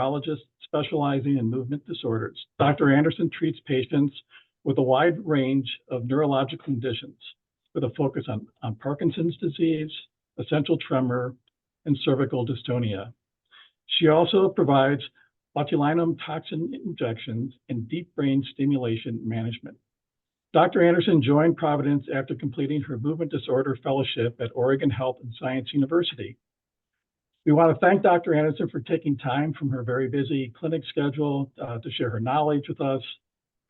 neurologist specializing in movement disorders. Dr. Anderson treats patients with a wide range of neurological conditions with a focus on Parkinson's disease, essential tremor, and cervical dystonia. She also provides botulinum toxin injections and deep brain stimulation management. Dr. Anderson joined Providence after completing her movement disorder fellowship at Oregon Health and Science University. We want to thank Dr. Anderson for taking time from her very busy clinic schedule to share her knowledge with us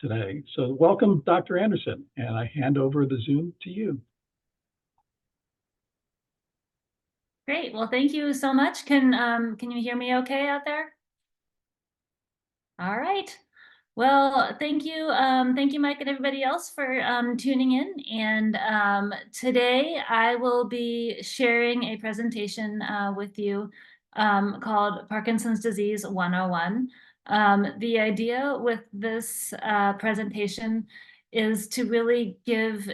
today. So welcome, Dr. Anderson, and I hand over the Zoom to you. Great. Well, thank you so much. Can you hear me okay out there? All right. Well, thank you, Mike, and everybody else for tuning in. And today I will be sharing a presentation with you called Parkinson's Disease 101. The idea with this presentation is to really give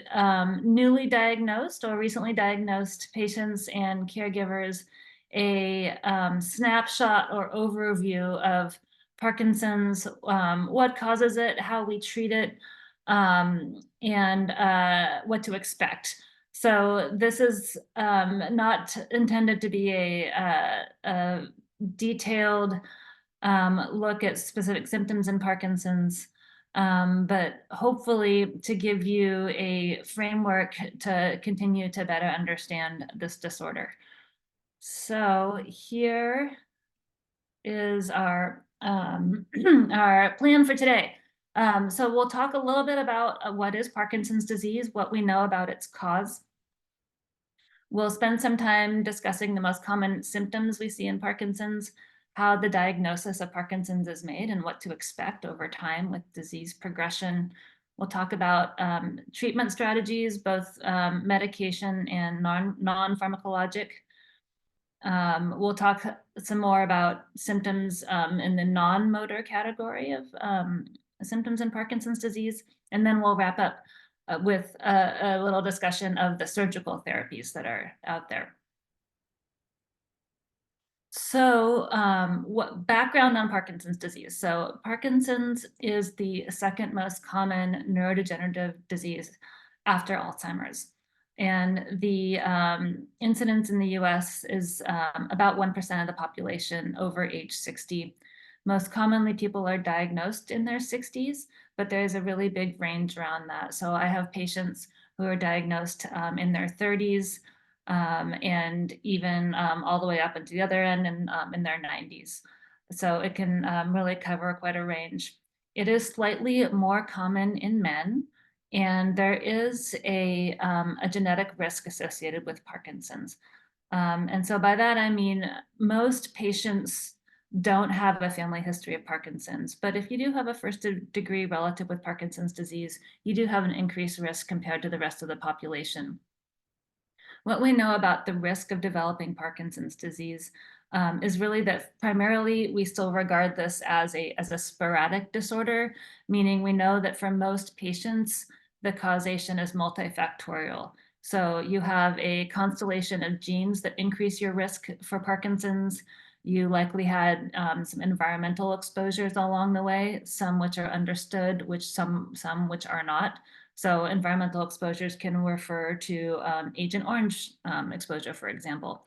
newly diagnosed or recently diagnosed patients and caregivers a snapshot or overview of Parkinson's, what causes it, how we treat it, and what to expect. So this is not intended to be a detailed look at specific symptoms in Parkinson's, but hopefully to give you a framework to continue to better understand this disorder. So here is our our plan for today. So we'll talk a little bit about what is Parkinson's disease, what we know about its cause. We'll spend some time discussing the most common symptoms we see in Parkinson's, how the diagnosis of Parkinson's is made, and what to expect over time with disease progression. We'll talk about treatment strategies, both medication and non-pharmacologic. We'll talk some more about symptoms in the non-motor category of symptoms in Parkinson's disease, and then we'll wrap up with a little discussion of the surgical therapies that are out there. So what background on Parkinson's disease? So Parkinson's is the second most common neurodegenerative disease after Alzheimer's. And the incidence in the US is about 1% of the population over age 60. Most commonly, people are diagnosed in their 60s, but there's a really big range around that. So I have patients who are diagnosed in their 30s and even all the way up into the other end and in their 90s. So it can really cover quite a range. It is slightly more common in men. And there is a genetic risk associated with Parkinson's. And so by that, I mean, most patients don't have a family history of Parkinson's, but if you do have a first-degree relative with Parkinson's disease, you do have an increased risk compared to the rest of the population. What we know about the risk of developing Parkinson's disease is really that primarily we still regard this as a sporadic disorder, meaning we know that for most patients, the causation is multifactorial. So you have a constellation of genes that increase your risk for Parkinson's. You likely had some environmental exposures along the way, some which are understood, some which are not. So environmental exposures can refer to Agent Orange exposure, for example,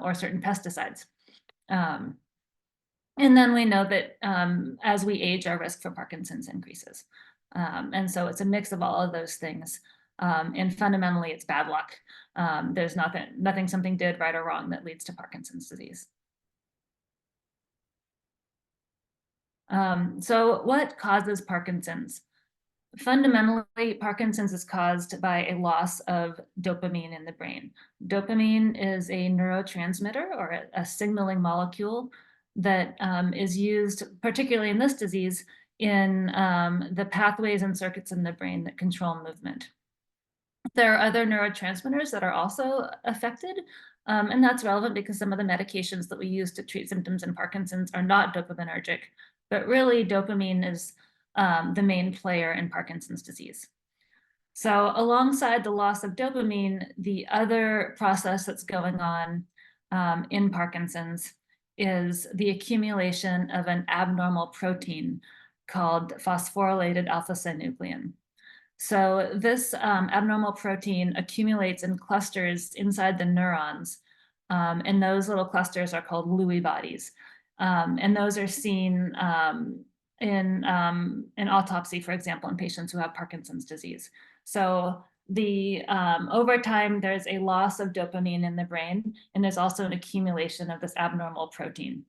or certain pesticides. And then we know that as we age, our risk for Parkinson's increases. And so it's a mix of all of those things. And fundamentally, it's bad luck. There's nothing something did right or wrong that leads to Parkinson's disease. So what causes Parkinson's? Fundamentally, Parkinson's is caused by a loss of dopamine in the brain. Dopamine is a neurotransmitter or a signaling molecule that is used, particularly in this disease, in the pathways and circuits in the brain that control movement. There are other neurotransmitters that are also affected, and that's relevant because some of the medications that we use to treat symptoms in Parkinson's are not dopaminergic, but really dopamine is the main player in Parkinson's disease. So alongside the loss of dopamine, the other process that's going on in Parkinson's is the accumulation of an abnormal protein called phosphorylated alpha-synuclein. So this abnormal protein accumulates in clusters inside the neurons, and those little clusters are called Lewy bodies. And those are seen in autopsy, for example, in patients who have Parkinson's disease. So over time, there's a loss of dopamine in the brain, and there's also an accumulation of this abnormal protein.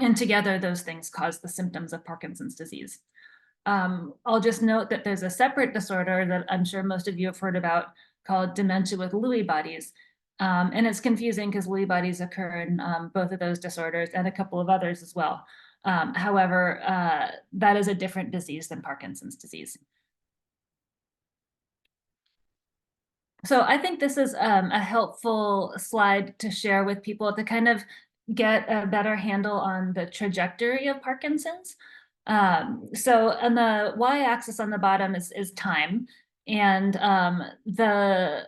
And together, those things cause the symptoms of Parkinson's disease. I'll just note that there's a separate disorder that I'm sure most of you have heard about called dementia with Lewy bodies. And it's confusing because Lewy bodies occur in both of those disorders and a couple of others as well. However, that is a different disease than Parkinson's disease. So I think this is a helpful slide to share with people to kind of get a better handle on the trajectory of Parkinson's. So on the y-axis on the bottom is time, and the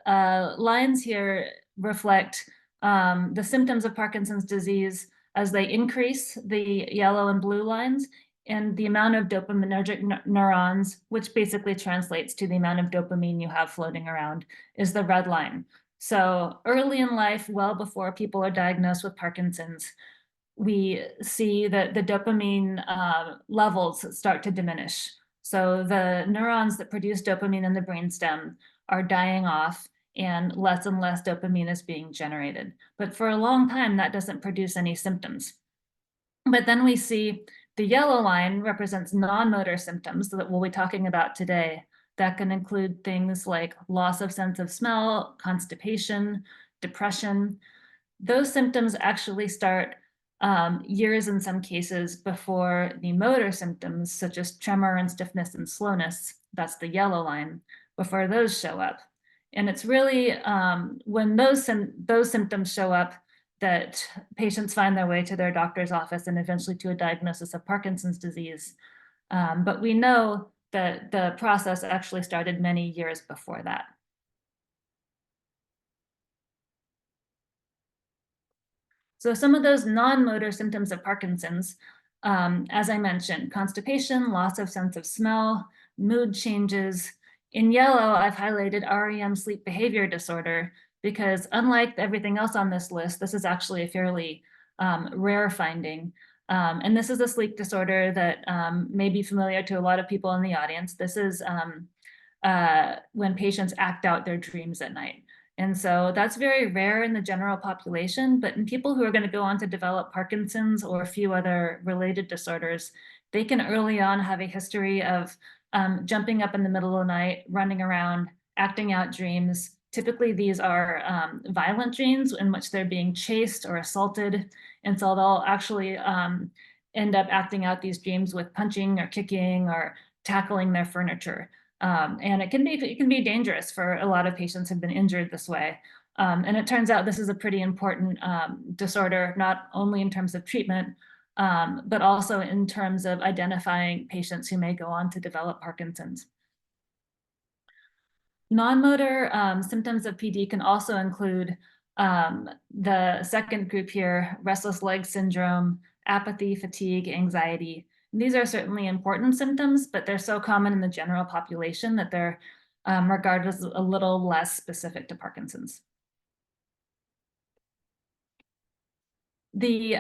lines here reflect the symptoms of Parkinson's disease as they increase, the yellow and blue lines, and the amount of dopaminergic neurons, which basically translates to the amount of dopamine you have floating around, is the red line. So early in life, well before people are diagnosed with Parkinson's, we see that the dopamine levels start to diminish. So the neurons that produce dopamine in the brainstem are dying off, and less dopamine is being generated. But for a long time, that doesn't produce any symptoms. But then we see the yellow line represents non-motor symptoms that we'll be talking about today. That can include things like loss of sense of smell, constipation, depression. Those symptoms actually start years in some cases before the motor symptoms, such as tremor and stiffness and slowness, that's the yellow line, before those show up. And it's really when those symptoms show up that patients find their way to their doctor's office and eventually to a diagnosis of Parkinson's disease. But we know that the process actually started many years before that. So some of those non-motor symptoms of Parkinson's, as I mentioned, constipation, loss of sense of smell, mood changes. In yellow, I've highlighted REM sleep behavior disorder because unlike everything else on this list, this is actually a fairly rare finding. And this is a sleep disorder that may be familiar to a lot of people in the audience. This is when patients act out their dreams at night. And so that's very rare in the general population, but in people who are going to go on to develop Parkinson's or a few other related disorders, they can early on have a history of jumping up in the middle of the night, running around, acting out dreams. Typically, these are violent dreams in which they're being chased or assaulted. And so they'll actually end up acting out these dreams with punching or kicking or tackling their furniture. And it can be dangerous for a lot of patients who've been injured this way. And it turns out this is a pretty important disorder, not only in terms of treatment, but also in terms of identifying patients who may go on to develop Parkinson's. Non-motor symptoms of PD can also include the second group here, restless leg syndrome, apathy, fatigue, anxiety. These are certainly important symptoms, but they're so common in the general population that they're regarded as a little less specific to Parkinson's. The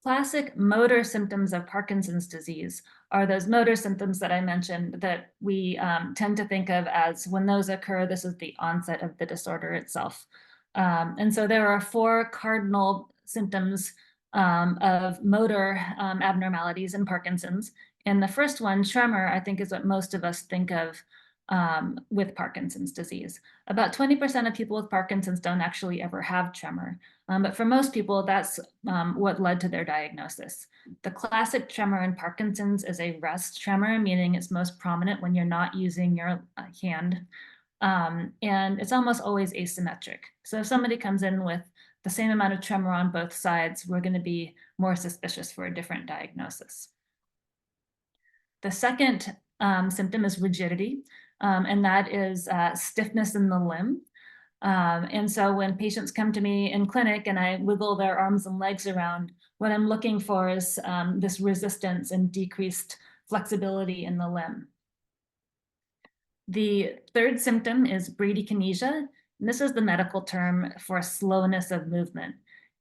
classic motor symptoms of Parkinson's disease are those motor symptoms that I mentioned that we tend to think of as when those occur, this is the onset of the disorder itself. And so there are 4 cardinal symptoms of motor abnormalities in Parkinson's. And the first one, tremor, I think is what most of us think of with Parkinson's disease. About 20% of people with Parkinson's don't actually ever have tremor. But for most people, that's what led to their diagnosis. The classic tremor in Parkinson's is a rest tremor, meaning it's most prominent when you're not using your hand. And it's almost always asymmetric. So if somebody comes in with the same amount of tremor on both sides, we're going to be more suspicious for a different diagnosis. The second symptom is rigidity, and that is stiffness in the limb. And so when patients come to me in clinic and I wiggle their arms and legs around, what I'm looking for is this resistance and decreased flexibility in the limb. The third symptom is bradykinesia. And this is the medical term for slowness of movement.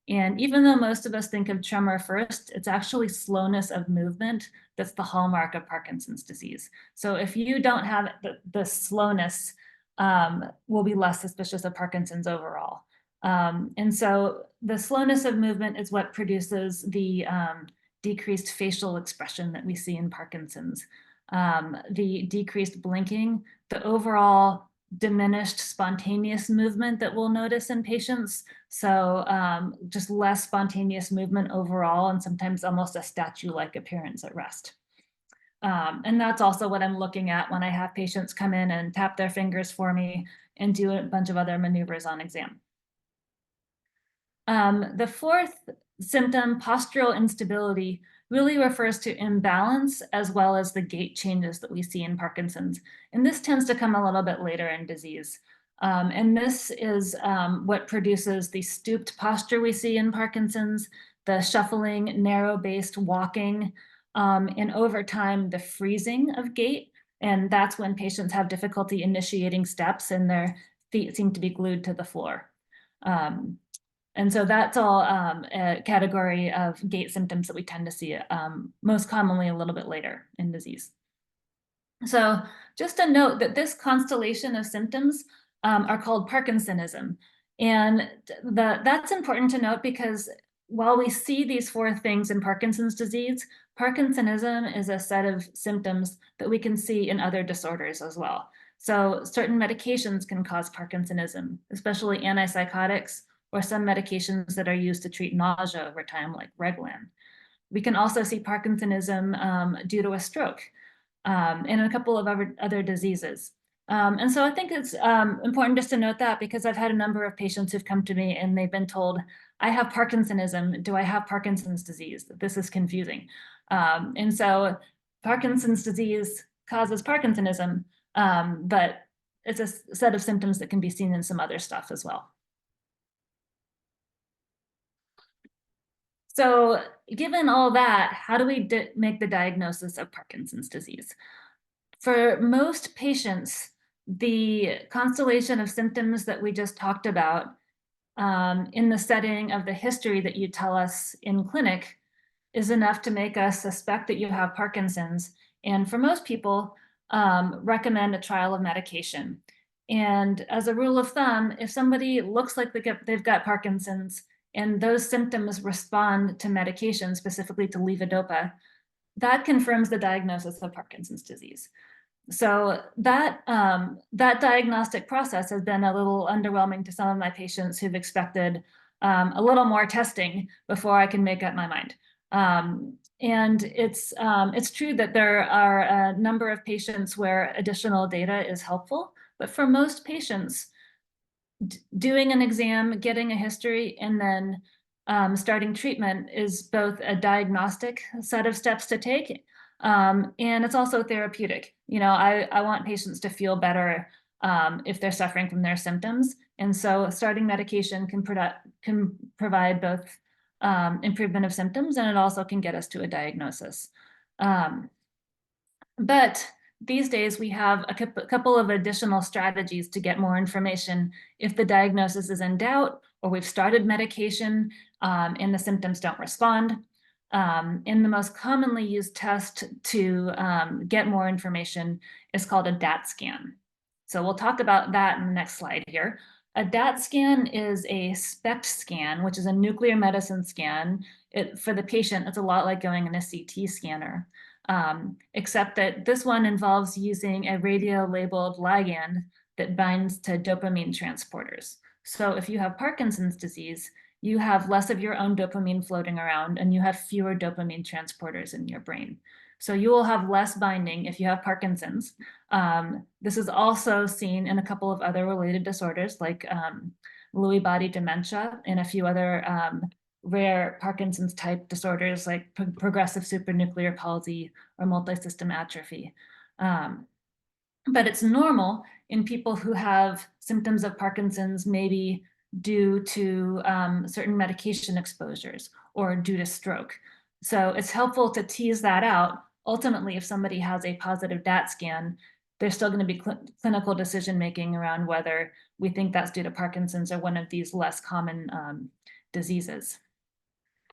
And even though most of us think of tremor first, it's actually slowness of movement that's the hallmark of Parkinson's disease. So if you don't have the slowness, we'll be less suspicious of Parkinson's overall. And so the slowness of movement is what produces the decreased facial expression that we see in Parkinson's. The decreased blinking, the overall diminished spontaneous movement that we'll notice in patients. So just less spontaneous movement overall, and sometimes almost a statue-like appearance at rest. And that's also what I'm looking at when I have patients come in and tap their fingers for me and do a bunch of other maneuvers on exam. The fourth symptom, postural instability, really refers to imbalance as well as the gait changes that we see in Parkinson's. And this tends to come a little bit later in disease. And this is what produces the stooped posture we see in Parkinson's, the shuffling, narrow-based walking, and over time, the freezing of gait. And that's when patients have difficulty initiating steps and their feet seem to be glued to the floor. And so that's all a category of gait symptoms that we tend to see most commonly a little bit later in disease. So just a note that this constellation of symptoms are called Parkinsonism. And that's important to note because while we see these four things in Parkinson's disease, Parkinsonism is a set of symptoms that we can see in other disorders as well. So certain medications can cause Parkinsonism, especially antipsychotics, or some medications that are used to treat nausea over time, like Reglan. We can also see Parkinsonism due to a stroke and a couple of other diseases. And so I think it's important just to note that because I've had a number of patients who've come to me and they've been told, I have Parkinsonism, do I have Parkinson's disease? This is confusing. And so Parkinson's disease causes Parkinsonism, but it's a set of symptoms that can be seen in some other stuff as well. So given all that, how do we make the diagnosis of Parkinson's disease? For most patients, the constellation of symptoms that we just talked about in the setting of the history that you tell us in clinic is enough to make us suspect that you have Parkinson's. And for most people, recommend a trial of medication. And as a rule of thumb, if somebody looks like they've got Parkinson's, and those symptoms respond to medication, specifically to levodopa, that confirms the diagnosis of Parkinson's disease. So that diagnostic process has been a little underwhelming to some of my patients who've expected a little more testing before I can make up my mind. And it's true that there are a number of patients where additional data is helpful, but for most patients, doing an exam, getting a history, and then starting treatment is both a diagnostic set of steps to take, and it's also therapeutic. You know, I want patients to feel better if they're suffering from their symptoms, and so starting medication can provide both improvement of symptoms, and it also can get us to a diagnosis. But these days, we have a couple of additional strategies to get more information if the diagnosis is in doubt or we've started medication and the symptoms don't respond. And the most commonly used test to get more information is called a DAT scan. So we'll talk about that in the next slide here. A DAT scan is a SPECT scan, which is a nuclear medicine scan. For the patient, it's a lot like going in a CT scanner. Except that this one involves using a radio-labeled ligand that binds to dopamine transporters. So if you have Parkinson's disease, you have less of your own dopamine floating around and you have fewer dopamine transporters in your brain. So you will have less binding if you have Parkinson's. This is also seen in a couple of other related disorders like Lewy body dementia and a few other rare Parkinson's type disorders like progressive supranuclear palsy or multisystem atrophy. But it's normal in people who have symptoms of Parkinson's, maybe due to certain medication exposures or due to stroke. So it's helpful to tease that out. Ultimately, if somebody has a positive DAT scan, there's still going to be clinical decision-making around whether we think that's due to Parkinson's or one of these less common diseases.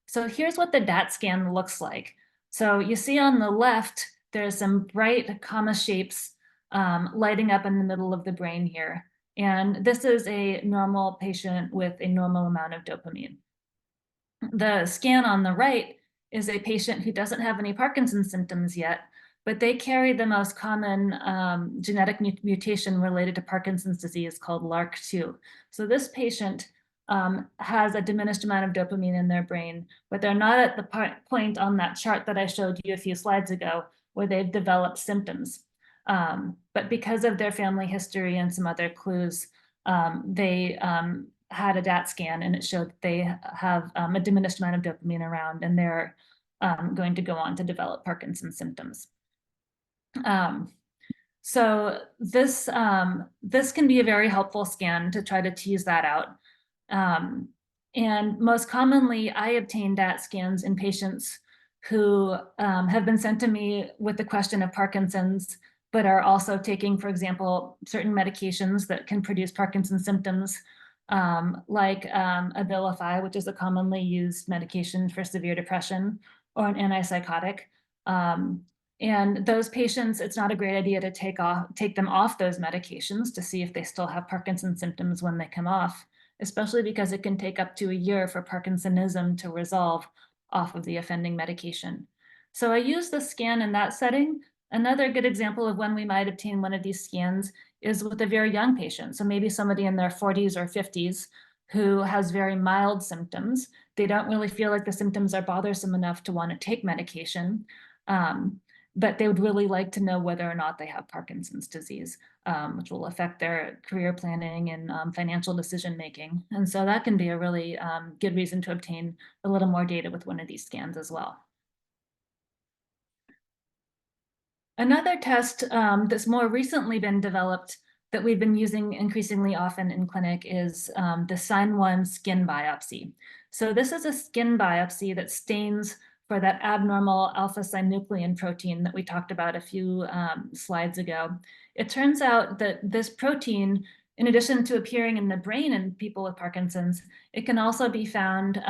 So here's what the DAT scan looks like. So you see on the left, there's some bright comma shapes lighting up in the middle of the brain here. And this is a normal patient with a normal amount of dopamine. The scan on the right is a patient who doesn't have any Parkinson's symptoms yet, but they carry the most common genetic mutation related to Parkinson's disease called LRRK2. So this patient has a diminished amount of dopamine in their brain, but they're not at the point on that chart that I showed you a few slides ago where they've developed symptoms. But because of their family history and some other clues, they had a DAT scan and it showed that they have a diminished amount of dopamine around, and they're going to go on to develop Parkinson's symptoms. So this can be a very helpful scan to try to tease that out. And most commonly, I obtain DAT scans in patients who have been sent to me with the question of Parkinson's, but are also taking, for example, certain medications that can produce Parkinson's symptoms, like Abilify, which is a commonly used medication for severe depression, or an antipsychotic. And those patients, it's not a great idea to take them off those medications to see if they still have Parkinson's symptoms when they come off, especially because it can take up to a year for Parkinsonism to resolve off of the offending medication. So I use the scan in that setting. Another good example of when we might obtain one of these scans is with a very young patient. So maybe somebody in their 40s or 50s who has very mild symptoms. They don't really feel like the symptoms are bothersome enough to want to take medication, but they would really like to know whether or not they have Parkinson's disease, which will affect their career planning and financial decision making. And so that can be a really good reason to obtain a little more data with one of these scans as well. Another test that's more recently been developed that we've been using increasingly often in clinic is the SIN1 skin biopsy. So this is a skin biopsy that stains for that abnormal alpha-synuclein protein that we talked about a few slides ago. It turns out that this protein, in addition to appearing in the brain in people with Parkinson's, it can also be found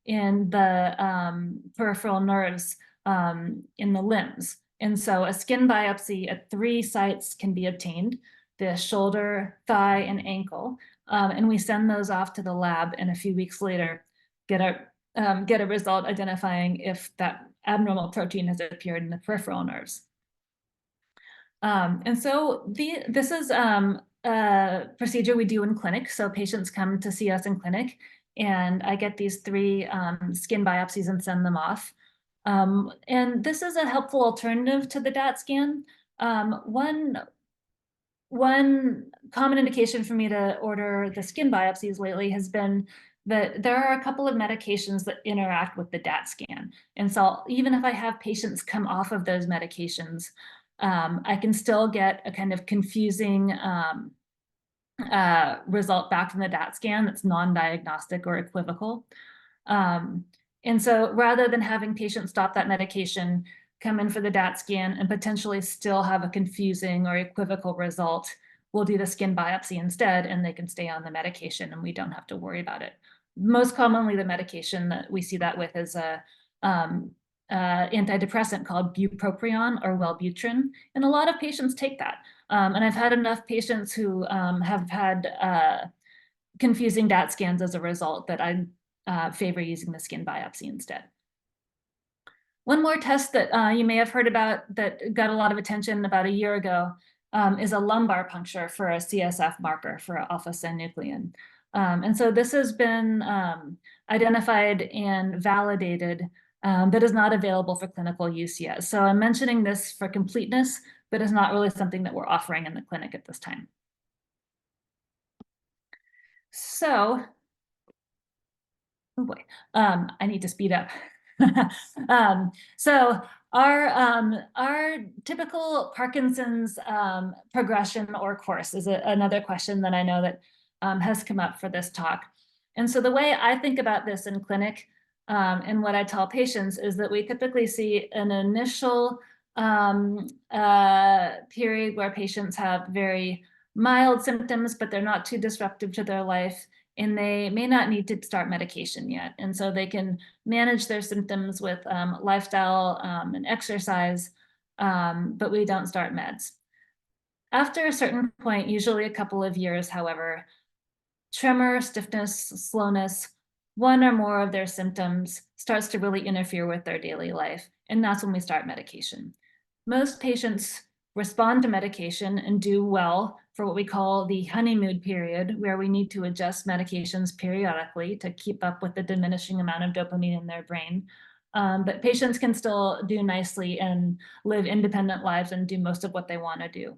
in the peripheral nerves in the limbs. And so a skin biopsy at 3 sites can be obtained: the shoulder, thigh, and ankle. And we send those off to the lab, and a few weeks later get a result identifying if that abnormal protein has appeared in the peripheral nerves. And so this is a procedure we do in clinic. So patients come to see us in clinic, and I get these 3 skin biopsies and send them off. And this is a helpful alternative to the DAT scan. One common indication for me to order the skin biopsies lately has been that there are a couple of medications that interact with the DAT scan. And so even if I have patients come off of those medications, I can still get a kind of confusing result back from the DAT scan that's non-diagnostic or equivocal. And so rather than having patients stop that medication, come in for the DAT scan, and potentially still have a confusing or equivocal result, we'll do the skin biopsy instead, and they can stay on the medication and we don't have to worry about it. Most commonly, the medication that we see that with is a antidepressant called bupropion or Wellbutrin, and a lot of patients take that. And I've had enough patients who have had confusing DAT scans as a result that I favor using the skin biopsy instead. One more test that you may have heard about that got a lot of attention about a year ago is a lumbar puncture for a CSF marker for alpha-synuclein. And so this has been identified and validated, but is not available for clinical use yet. So I'm mentioning this for completeness, but it's not really something that we're offering in the clinic at this time. So, oh boy, I need to speed up. So Our typical Parkinson's progression or course is another question that I know that has come up for this talk. And so the way I think about this in clinic and what I tell patients is that we typically see an initial period where patients have very mild symptoms, but they're not too disruptive to their life, and they may not need to start medication yet. And so they can manage their symptoms with lifestyle and exercise, but we don't start meds. After a certain point, usually a couple of years, however, tremor, stiffness, slowness, one or more of their symptoms starts to really interfere with their daily life, and that's when we start medication. Most patients respond to medication and do well for what we call the honeymoon period, where we need to adjust medications periodically to keep up with the diminishing amount of dopamine in their brain. But patients can still do nicely and live independent lives and do most of what they want to do.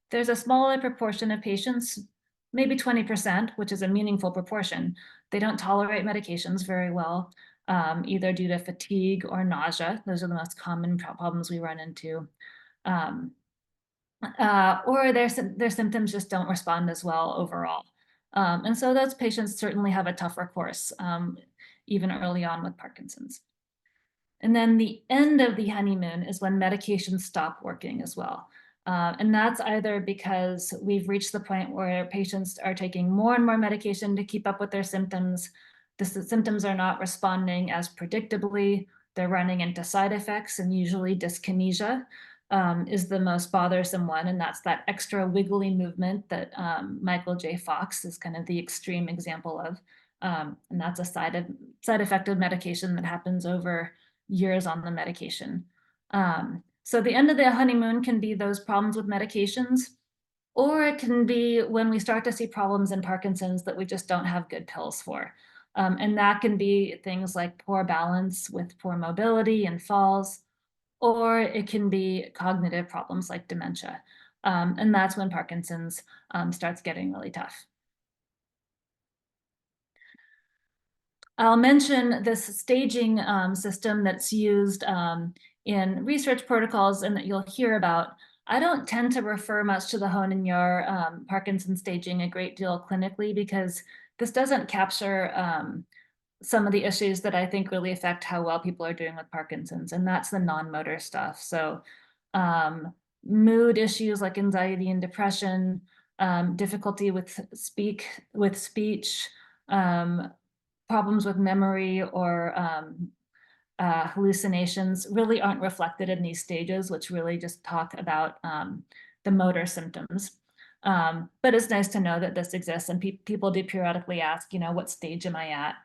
There's a smaller proportion of patients, maybe 20%, which is a meaningful proportion. They don't tolerate medications very well, either due to fatigue or nausea. Those are the most common problems we run into. Or their symptoms just don't respond as well overall. And so those patients certainly have a tougher course, even early on with Parkinson's. And then the end of the honeymoon is when medications stop working as well. And that's either because we've reached the point where patients are taking more and more medication to keep up with their symptoms. The symptoms are not responding as predictably. They're running into side effects, and usually dyskinesia is the most bothersome one. And that's that extra wiggly movement that Michael J. Fox is kind of the extreme example of. And that's a side effect of medication that happens over years on the medication. So the end of the honeymoon can be those problems with medications, or it can be when we start to see problems in Parkinson's that we just don't have good pills for. And that can be things like poor balance with poor mobility and falls, or it can be cognitive problems like dementia. And that's when Parkinson's starts getting really tough. I'll mention this staging system that's used in research protocols and that you'll hear about. I don't tend to refer much to the Hoehn-Yahr Parkinson staging a great deal clinically, because this doesn't capture some of the issues that I think really affect how well people are doing with Parkinson's, and that's the non-motor stuff. So mood issues like anxiety and depression, difficulty with speech, problems with memory or hallucinations really aren't reflected in these stages, which really just talk about the motor symptoms. But it's nice to know that this exists, and people do periodically ask, what stage am I at?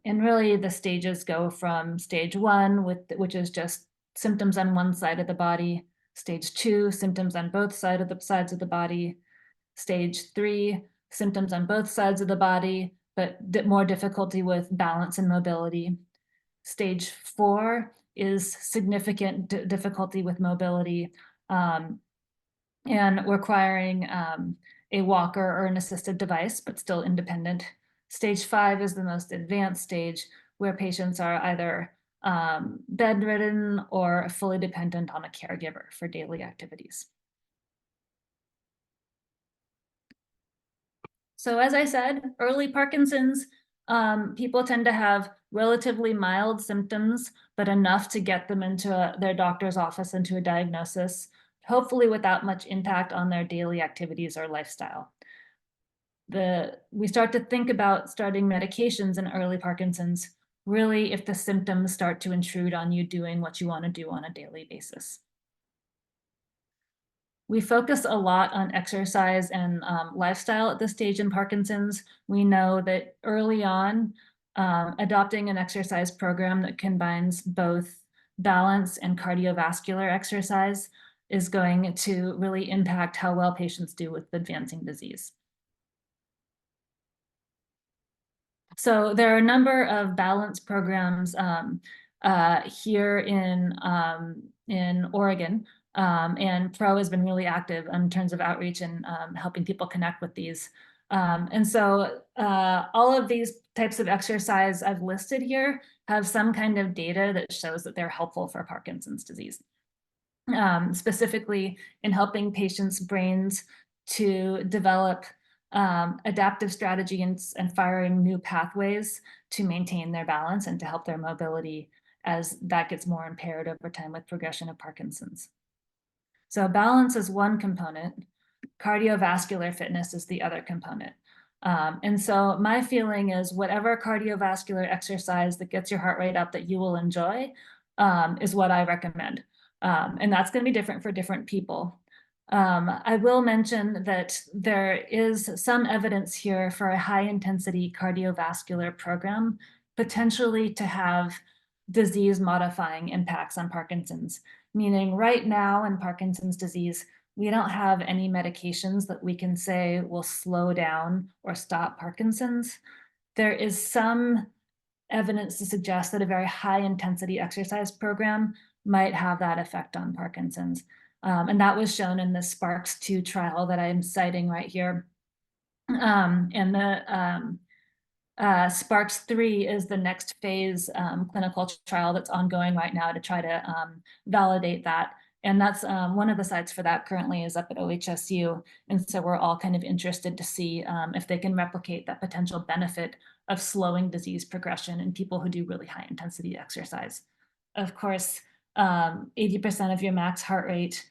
And really the stages go from stage 1, which is just symptoms on one side of the body, stage 2, symptoms on both sides of the body, stage 3, symptoms on both sides of the body, but more difficulty with balance and mobility. Stage 4 is significant difficulty with mobility and requiring a walker or an assisted device, but still independent. Stage 5 is the most advanced stage, where patients are either bedridden or fully dependent on a caregiver for daily activities. So as I said, early Parkinson's, people tend to have relatively mild symptoms, but enough to get them into their doctor's office, into a diagnosis, hopefully without much impact on their daily activities or lifestyle. We start to think about starting medications in early Parkinson's, really if the symptoms start to intrude on you doing what you want to do on a daily basis. We focus a lot on exercise and lifestyle at this stage in Parkinson's. We know that early on, adopting an exercise program that combines both balance and cardiovascular exercise is going to really impact how well patients do with advancing disease. So there are a number of balance programs here in Oregon. And PRO has been really active in terms of outreach and helping people connect with these. And so all of these types of exercise I've listed here have some kind of data that shows that they're helpful for Parkinson's disease, specifically in helping patients' brains to develop adaptive strategies and firing new pathways to maintain their balance and to help their mobility as that gets more impaired over time with progression of Parkinson's. So balance is one component. Cardiovascular fitness is the other component. And so my feeling is whatever cardiovascular exercise that gets your heart rate up that you will enjoy is what I recommend. And that's going to be different for different people. I will mention that there is some evidence here for a high intensity cardiovascular program, potentially to have disease modifying impacts on Parkinson's, meaning right now in Parkinson's disease, we don't have any medications that we can say will slow down or stop Parkinson's. There is some evidence to suggest that a very high intensity exercise program might have that effect on Parkinson's. And that was shown in the SPARKS-2 trial that I'm citing right here. And the SPARKS-3 is the next phase clinical trial that's ongoing right now to try to validate that. And that's one of the sites for that currently is up at OHSU. And so we're all kind of interested to see if they can replicate that potential benefit of slowing disease progression in people who do really high intensity exercise. Of course, 80% of your max heart rate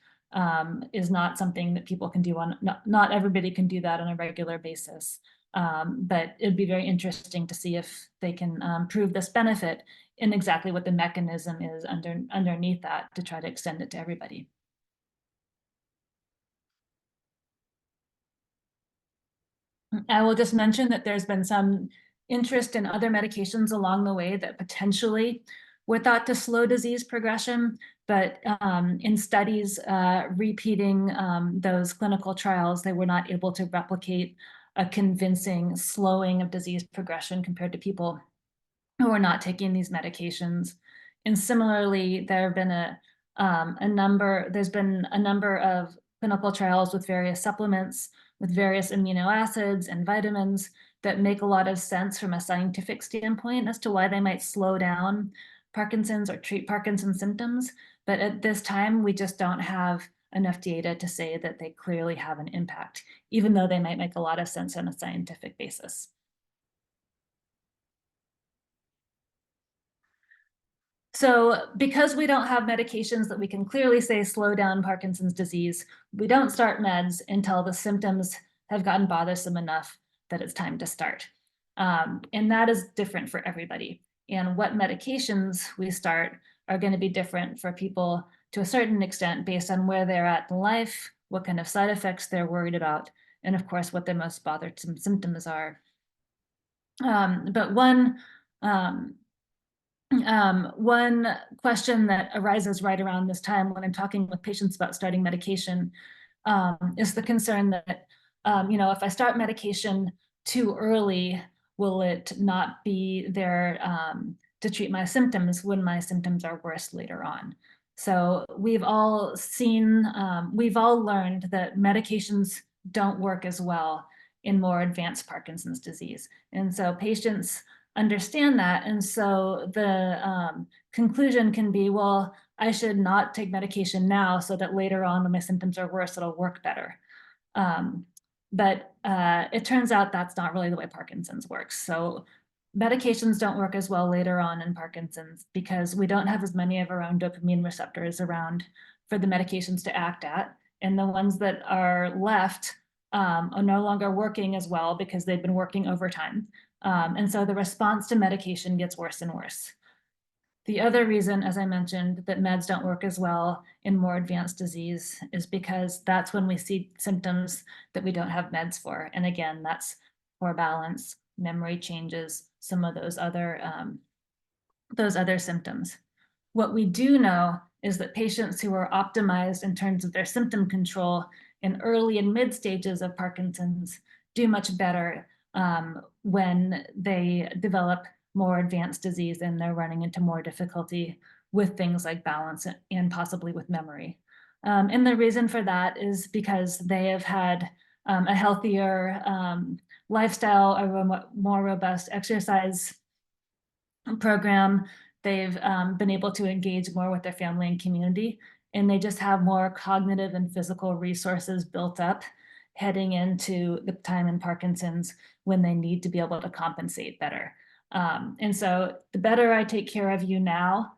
is not something that people can do on, not everybody can do that on a regular basis. But it'd be very interesting to see if they can prove this benefit in exactly what the mechanism is underneath that to try to extend it to everybody. I will just mention that there's been some interest in other medications along the way that potentially were thought to slow disease progression, but in studies repeating those clinical trials, they were not able to replicate a convincing slowing of disease progression compared to people who are not taking these medications. And similarly, there's been a number of clinical trials with various supplements, with various amino acids and vitamins that make a lot of sense from a scientific standpoint as to why they might slow down Parkinson's or treat Parkinson's symptoms. But at this time, we just don't have enough data to say that they clearly have an impact, even though they might make a lot of sense on a scientific basis. So because we don't have medications that we can clearly say slow down Parkinson's disease, we don't start meds until the symptoms have gotten bothersome enough that it's time to start. And that is different for everybody. And what medications we start are going to be different for people to a certain extent based on where they're at in life, what kind of side effects they're worried about, and of course, what their most bothersome symptoms are. But one question that arises right around this time when I'm talking with patients about starting medication is the concern that, if I start medication too early, will it not be there to treat my symptoms when my symptoms are worse later on? So we've all learned that medications don't work as well in more advanced Parkinson's disease. And so patients understand that. And so the conclusion can be, well, I should not take medication now so that later on when my symptoms are worse, it'll work better. But it turns out that's not really the way Parkinson's works. So medications don't work as well later on in Parkinson's because we don't have as many of our own dopamine receptors around for the medications to act at. And the ones that are left are no longer working as well because they've been working overtime. And so the response to medication gets worse and worse. The other reason, as I mentioned, that meds don't work as well in more advanced disease is because that's when we see symptoms that we don't have meds for. And again, that's poor balance, memory changes, some of those other symptoms. What we do know is that patients who are optimized in terms of their symptom control in early and mid stages of Parkinson's do much better when they develop more advanced disease and they're running into more difficulty with things like balance and possibly with memory. And the reason for that is because they have had a healthier lifestyle, a more robust exercise program. They've been able to engage more with their family and community, and they just have more cognitive and physical resources built up heading into the time in Parkinson's when they need to be able to compensate better. And so the better I take care of you now,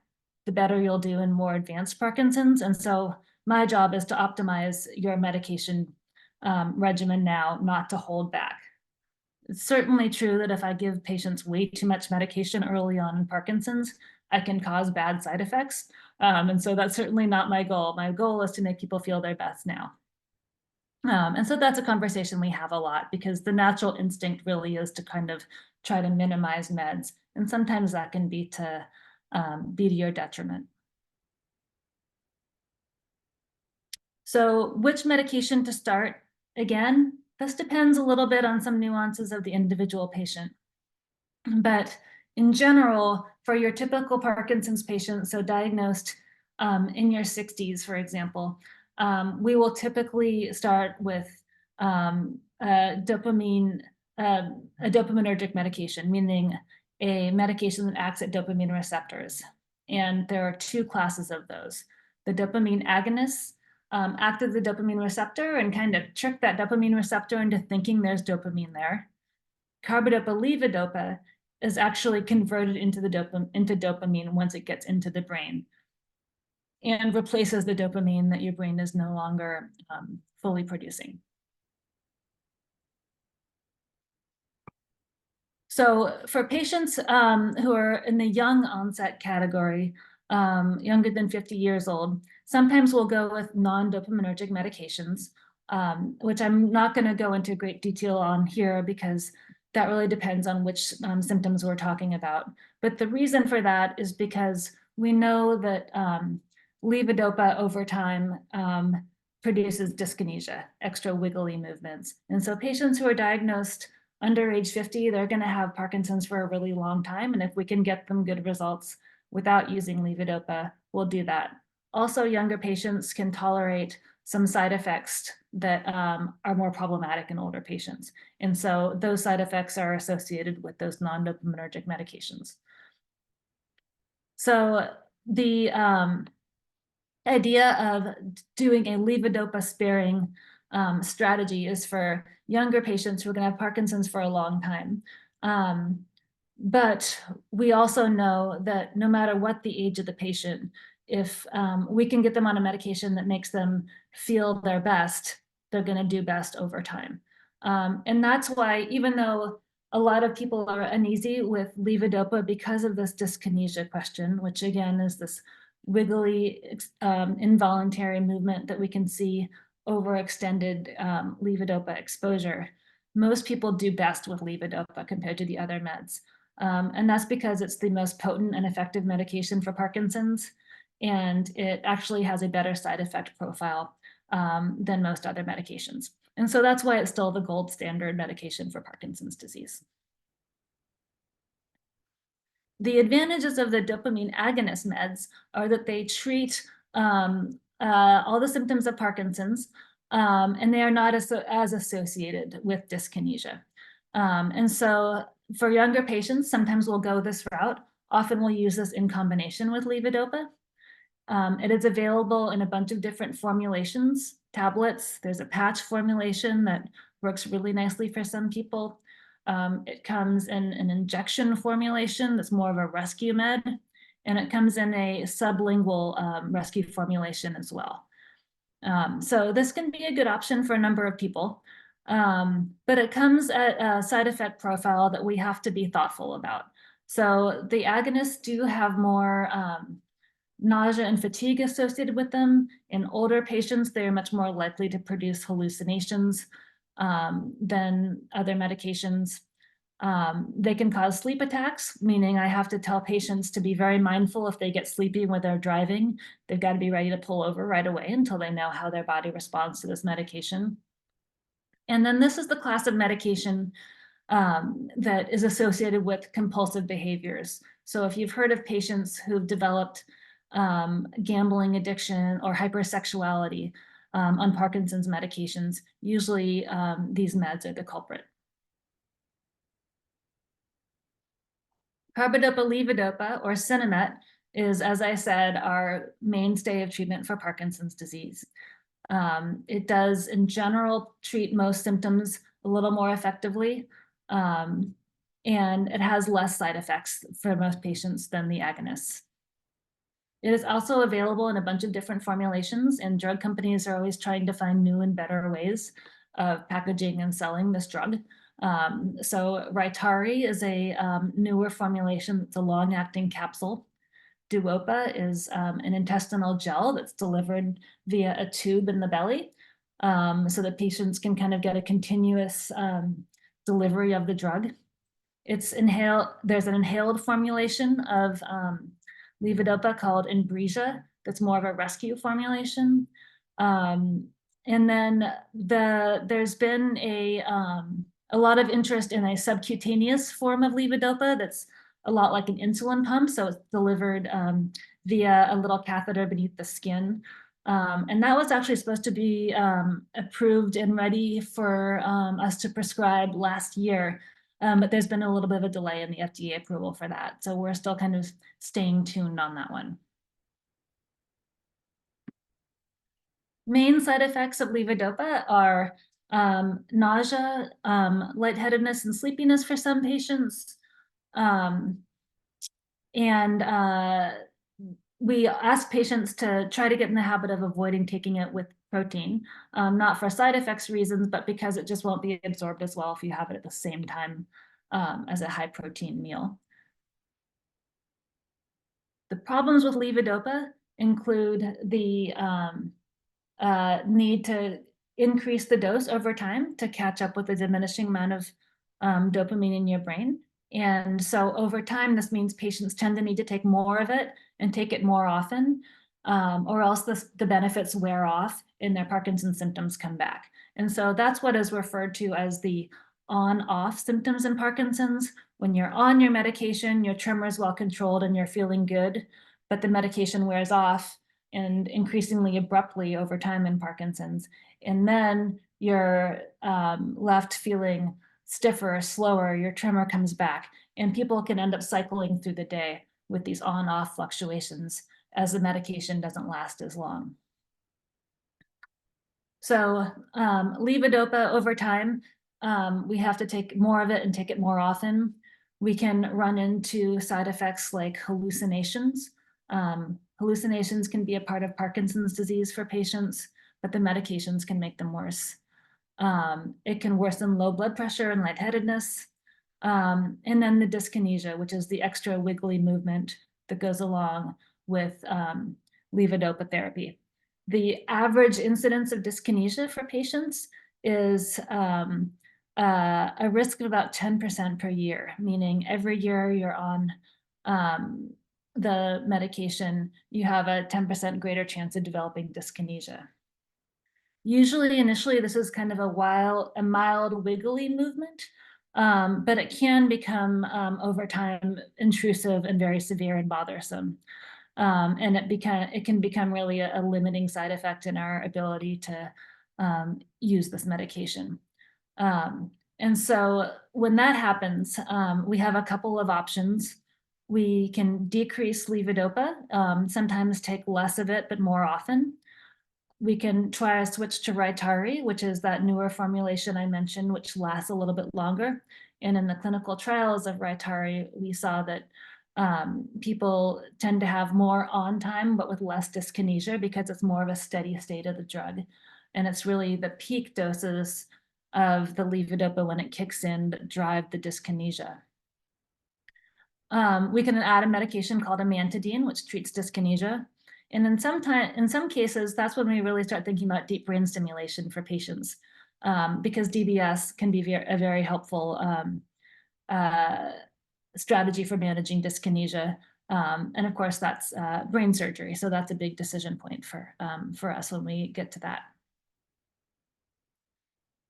the better you'll do in more advanced Parkinson's. And so my job is to optimize your medication regimen now, not to hold back. It's certainly true that if I give patients way too much medication early on in Parkinson's, I can cause bad side effects. And so that's certainly not my goal. My goal is to make people feel their best now. And so that's a conversation we have a lot, because the natural instinct really is to kind of try to minimize meds. And sometimes that can be to your detriment. So which medication to start? Again, this depends a little bit on some nuances of the individual patient. But in general, for your typical Parkinson's patient, so diagnosed in your 60s, for example, we will typically start with a dopaminergic medication, meaning a medication that acts at dopamine receptors. And there are two classes of those. The dopamine agonists act at the dopamine receptor and kind of trick that dopamine receptor into thinking there's dopamine there. Carbidopa-levodopa is actually converted into dopamine once it gets into the brain, and replaces the dopamine that your brain is no longer fully producing. So for patients who are in the young onset category, younger than 50 years old, sometimes we'll go with non-dopaminergic medications, which I'm not going to go into great detail on here because that really depends on which symptoms we're talking about. But the reason for that is because we know that levodopa over time produces dyskinesia, extra wiggly movements. And so patients who are diagnosed under age 50, they're going to have Parkinson's for a really long time. And if we can get them good results without using levodopa, we'll do that. Also, younger patients can tolerate some side effects that are more problematic in older patients. And so those side effects are associated with those non-dopaminergic medications. So the idea of doing a levodopa sparing strategy is for younger patients who are going to have Parkinson's for a long time. But we also know that no matter what the age of the patient, if we can get them on a medication that makes them feel their best, they're going to do best over time. And that's why, even though a lot of people are uneasy with levodopa because of this dyskinesia question, which again is this wiggly, involuntary movement that we can see over extended levodopa exposure, most people do best with levodopa compared to the other meds. And that's because it's the most potent and effective medication for Parkinson's, and it actually has a better side effect profile than most other medications. And so that's why it's still the gold standard medication for Parkinson's disease. The advantages of the dopamine agonist meds are that they treat all the symptoms of Parkinson's, and they are not as associated with dyskinesia. And so for younger patients, sometimes we'll go this route. Often we'll use this in combination with levodopa. It is available in a bunch of different formulations, tablets. There's a patch formulation that works really nicely for some people. It comes in an injection formulation that's more of a rescue med, and it comes in a sublingual rescue formulation as well. So this can be a good option for a number of people, but it comes at a side effect profile that we have to be thoughtful about. So the agonists do have more nausea and fatigue associated with them. In older patients, they're much more likely to produce hallucinations than other medications. They can cause sleep attacks, meaning I have to tell patients to be very mindful if they get sleepy when they're driving. They've got to be ready to pull over right away until they know how their body responds to this medication. And then this is the class of medication that is associated with compulsive behaviors. So if you've heard of patients who've developed gambling addiction or hypersexuality on Parkinson's medications, usually these meds are the culprit. Carbidopa-levodopa, or Sinemet, is, as I said, our mainstay of treatment for Parkinson's disease. It does, in general, treat most symptoms a little more effectively, and it has less side effects for most patients than the agonists. It is also available in a bunch of different formulations, and drug companies are always trying to find new and better ways of packaging and selling this drug. So Rytary is a newer formulation. It's a long-acting capsule. Duopa is an intestinal gel that's delivered via a tube in the belly, so that patients can kind of get a continuous delivery of the drug. There's an inhaled formulation of levodopa called Inbrija that's more of a rescue formulation. And then there's been a lot of interest in a subcutaneous form of levodopa that's a lot like an insulin pump. So it's delivered via a little catheter beneath the skin. And that was actually supposed to be approved and ready for us to prescribe last year. But there's been a little bit of a delay in the FDA approval for that. So we're still kind of staying tuned on that one. Main side effects of levodopa are nausea, lightheadedness, and sleepiness for some patients. We ask patients to try to get in the habit of avoiding taking it with protein, not for side effects reasons, but because it just won't be absorbed as well if you have it at the same time as a high protein meal. The problems with levodopa include the need to increase the dose over time to catch up with the diminishing amount of dopamine in your brain. And so over time, this means patients tend to need to take more of it and take it more often, or else the benefits wear off and their Parkinson's symptoms come back. And so that's what is referred to as the on-off symptoms in Parkinson's. When you're on your medication, your tremor is well controlled and you're feeling good, but the medication wears off and increasingly abruptly over time in Parkinson's. And then you're left feeling stiffer, slower, your tremor comes back, and people can end up cycling through the day with these on-off fluctuations as the medication doesn't last as long. So levodopa over time, we have to take more of it and take it more often. We can run into side effects like hallucinations. Hallucinations can be a part of Parkinson's disease for patients, but the medications can make them worse. It can worsen low blood pressure and lightheadedness. And then the dyskinesia, which is the extra wiggly movement that goes along with levodopa therapy. The average incidence of dyskinesia for patients is a risk of about 10% per year, meaning every year you're on the medication, you have a 10% greater chance of developing dyskinesia. Usually, initially, this is kind of a mild wiggly movement, but it can become, over time, intrusive and very severe and bothersome. And it can become really a limiting side effect in our ability to use this medication. And so when that happens, we have a couple of options. We can decrease levodopa, sometimes take less of it, but more often. We can try a switch to Rytary, which is that newer formulation I mentioned, which lasts a little bit longer. And in the clinical trials of Rytary, we saw that people tend to have more on time, but with less dyskinesia because it's more of a steady state of the drug. And it's really the peak doses of the levodopa when it kicks in that drive the dyskinesia. We can add a medication called amantadine, which treats dyskinesia. And in some cases, that's when we really start thinking about deep brain stimulation for patients, because DBS can be a very helpful strategy for managing dyskinesia. And of course, that's brain surgery. So that's a big decision point for us when we get to that.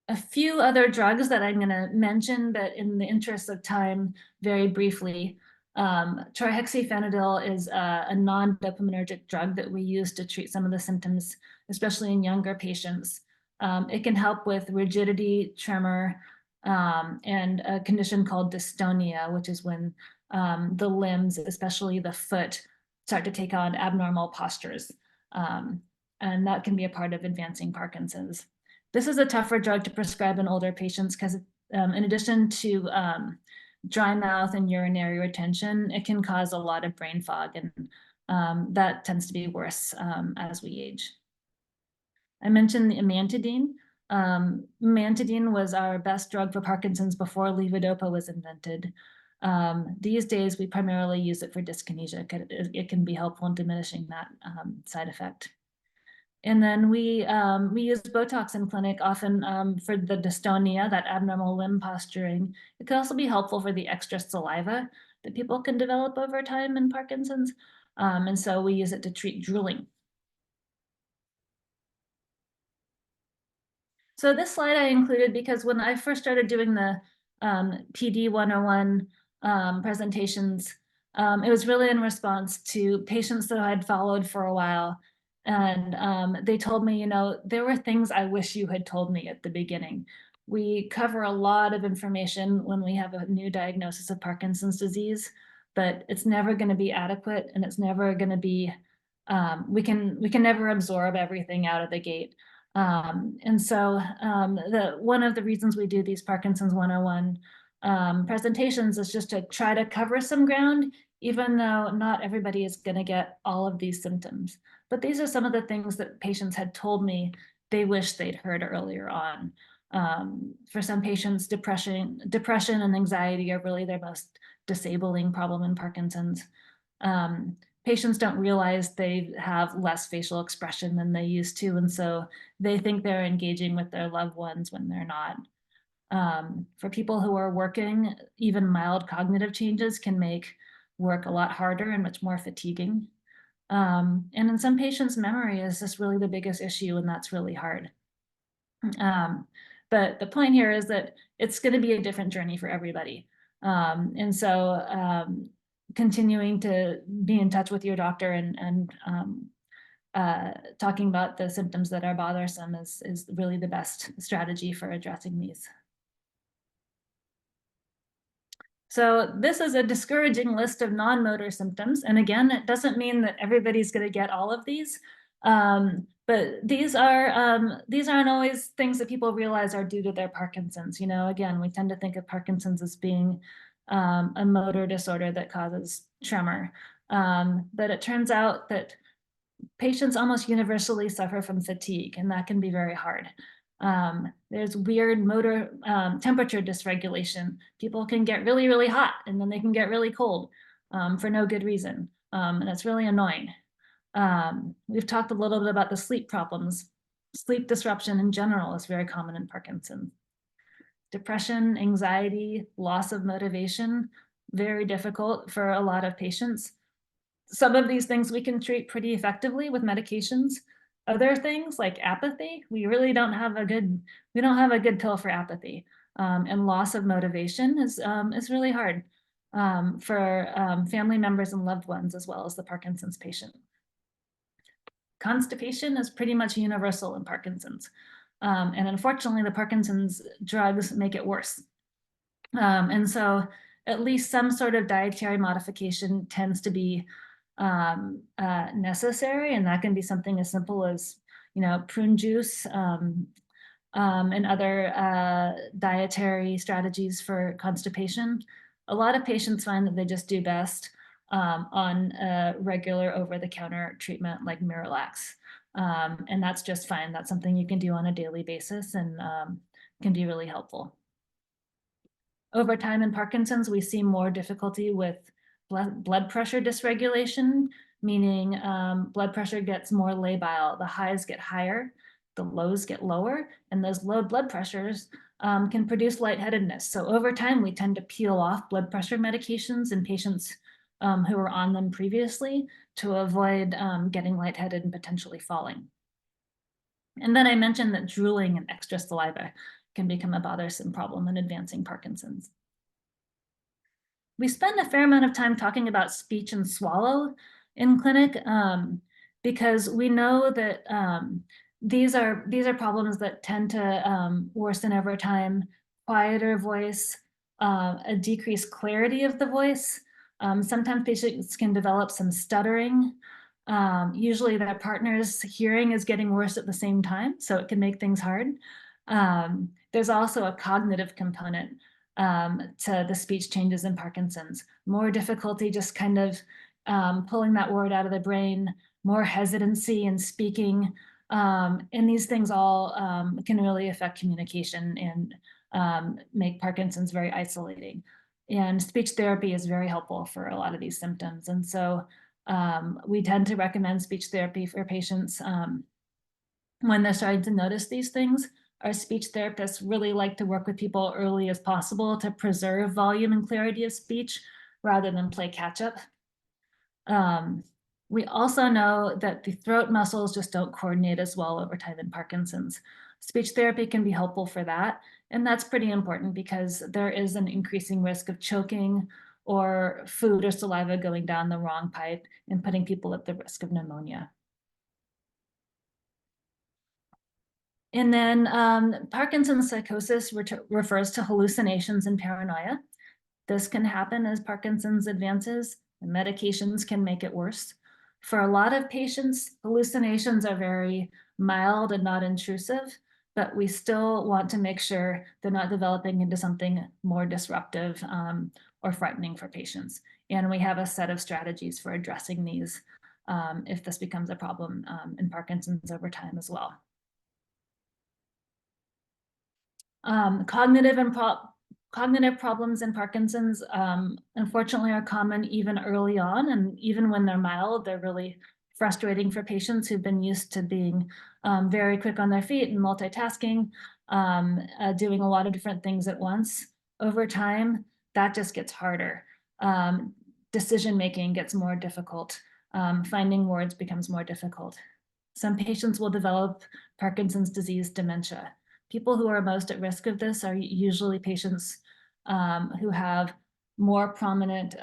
A few other drugs that I'm going to mention, but in the interest of time, very briefly. Trihexyphenidyl is a non-dopaminergic drug that we use to treat some of the symptoms, especially in younger patients. It can help with rigidity, tremor, and a condition called dystonia, which is when the limbs, especially the foot, start to take on abnormal postures. And that can be a part of advancing Parkinson's. This is a tougher drug to prescribe in older patients because in addition to dry mouth and urinary retention, it can cause a lot of brain fog, and that tends to be worse as we age. I mentioned the amantadine. Amantadine was our best drug for Parkinson's before levodopa was invented. These days, we primarily use it for dyskinesia. It can be helpful in diminishing that side effect. And then we use Botox in clinic often for the dystonia, that abnormal limb posturing. It can also be helpful for the extra saliva that people can develop over time in Parkinson's. And so we use it to treat drooling. So this slide I included because when I first started doing the PD 101 presentations, it was really in response to patients that I had followed for a while. And they told me, there were things I wish you had told me at the beginning. We cover a lot of information when we have a new diagnosis of Parkinson's disease, but it's never going to be adequate, and it's never going to be, we can never absorb everything out of the gate. And so one of the reasons we do these Parkinson's 101 presentations is just to try to cover some ground, even though not everybody is going to get all of these symptoms. But these are some of the things that patients had told me they wish they'd heard earlier on. For some patients, depression and anxiety are really their most disabling problem in Parkinson's. Patients don't realize they have less facial expression than they used to, and so they think they're engaging with their loved ones when they're not. For people who are working, even mild cognitive changes can make work a lot harder and much more fatiguing. And in some patients, memory is just really the biggest issue, and that's really hard. But the point here is that it's going to be a different journey for everybody. And so continuing to be in touch with your doctor and talking about the symptoms that are bothersome is really the best strategy for addressing these. So this is a discouraging list of non-motor symptoms. And again, it doesn't mean that everybody's going to get all of these. But these aren't always things that people realize are due to their Parkinson's. Again, we tend to think of Parkinson's as being a motor disorder that causes tremor. But it turns out that patients almost universally suffer from fatigue, and that can be very hard. There's weird motor temperature dysregulation. People can get really, really hot, and then they can get really cold for no good reason. And it's really annoying. We've talked a little bit about the sleep problems. Sleep disruption in general is very common in Parkinson's. Depression, anxiety, loss of motivation, very difficult for a lot of patients. Some of these things we can treat pretty effectively with medications. Other things like apathy, we really don't have a good pill for apathy. And loss of motivation is really hard for family members and loved ones, as well as the Parkinson's patient. Constipation is pretty much universal in Parkinson's. And unfortunately, the Parkinson's drugs make it worse. And so at least some sort of dietary modification tends to be necessary, and that can be something as simple as prune juice and other dietary strategies for constipation. A lot of patients find that they just do best on a regular over-the-counter treatment like Miralax, and that's just fine. That's something you can do on a daily basis and can be really helpful. Over time in Parkinson's, we see more difficulty with blood pressure dysregulation, meaning blood pressure gets more labile. The highs get higher, the lows get lower, and those low blood pressures can produce lightheadedness. So over time, we tend to peel off blood pressure medications in patients who were on them previously to avoid getting lightheaded and potentially falling. And then I mentioned that drooling and extra saliva can become a bothersome problem in advancing Parkinson's. We spend a fair amount of time talking about speech and swallow in clinic because we know that these are problems that tend to worsen over time. Quieter voice, a decreased clarity of the voice, Sometimes patients can develop some stuttering. Usually their partner's hearing is getting worse at the same time, so it can make things hard. There's also a cognitive component to the speech changes in Parkinson's. More difficulty just kind of pulling that word out of the brain, more hesitancy in speaking. And these things all can really affect communication and make Parkinson's very isolating. And speech therapy is very helpful for a lot of these symptoms. And so we tend to recommend speech therapy for patients when they're starting to notice these things. Our speech therapists really like to work with people early as possible to preserve volume and clarity of speech rather than play catch up. We also know that the throat muscles just don't coordinate as well over time in Parkinson's. Speech therapy can be helpful for that. And that's pretty important because there is an increasing risk of choking or food or saliva going down the wrong pipe and putting people at the risk of pneumonia. And then Parkinson's psychosis refers to hallucinations and paranoia. This can happen as Parkinson's advances, and medications can make it worse. For a lot of patients, hallucinations are very mild and not intrusive, but we still want to make sure they're not developing into something more disruptive or frightening for patients. And we have a set of strategies for addressing these if this becomes a problem in Parkinson's over time as well. Cognitive problems in Parkinson's, unfortunately, are common even early on, and even when they're mild, they're really frustrating for patients who've been used to being very quick on their feet and multitasking, doing a lot of different things at once. Over time, that just gets harder. Decision-making gets more difficult. Finding words becomes more difficult. Some patients will develop Parkinson's disease dementia. People who are most at risk of this are usually patients who have more prominent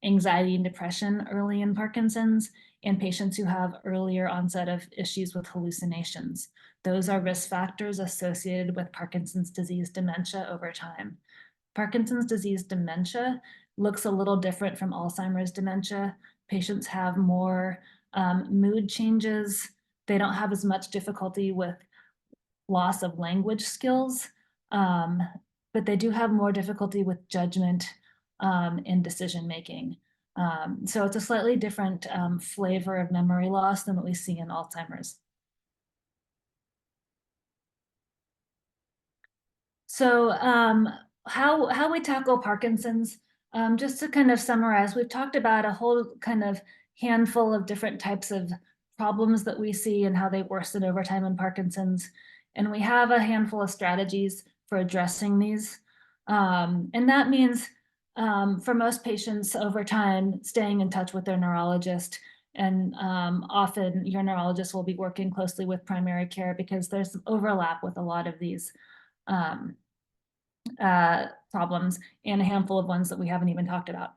anxiety and depression early in Parkinson's, and patients who have earlier onset of issues with hallucinations. Those are risk factors associated with Parkinson's disease dementia over time. Parkinson's disease dementia looks a little different from Alzheimer's dementia. Patients have more mood changes. They don't have as much difficulty with loss of language skills, but they do have more difficulty with judgment and decision making. So it's a slightly different flavor of memory loss than what we see in Alzheimer's. So how we tackle Parkinson's, just to kind of summarize, we've talked about a whole kind of handful of different types of problems that we see and how they worsen over time in Parkinson's. And we have a handful of strategies for addressing these. And that means for most patients over time, staying in touch with their neurologist. And often your neurologist will be working closely with primary care because there's some overlap with a lot of these problems and a handful of ones that we haven't even talked about.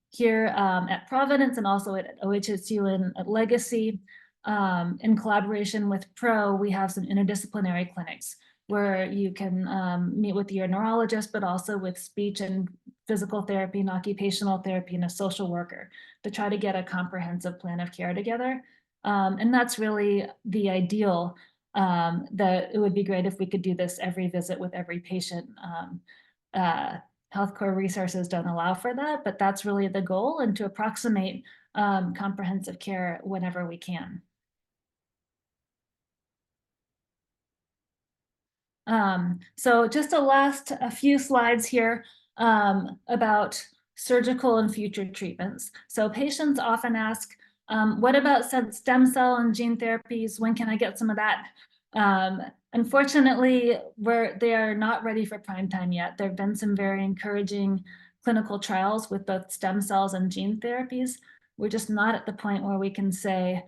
Here at Providence and also at OHSU and at Legacy, in collaboration with PRO, we have some interdisciplinary clinics where you can meet with your neurologist, but also with speech and physical therapy and occupational therapy and a social worker to try to get a comprehensive plan of care together. And that's really the ideal. That it would be great if we could do this every visit with every patient. Healthcare resources don't allow for that, but that's really the goal, and to approximate comprehensive care whenever we can. So just a few slides here about surgical and future treatments. So patients often ask, what about stem cell and gene therapies? When can I get some of that? Unfortunately, they are not ready for prime time yet. There have been some very encouraging clinical trials with both stem cells and gene therapies. We're just not at the point where we can say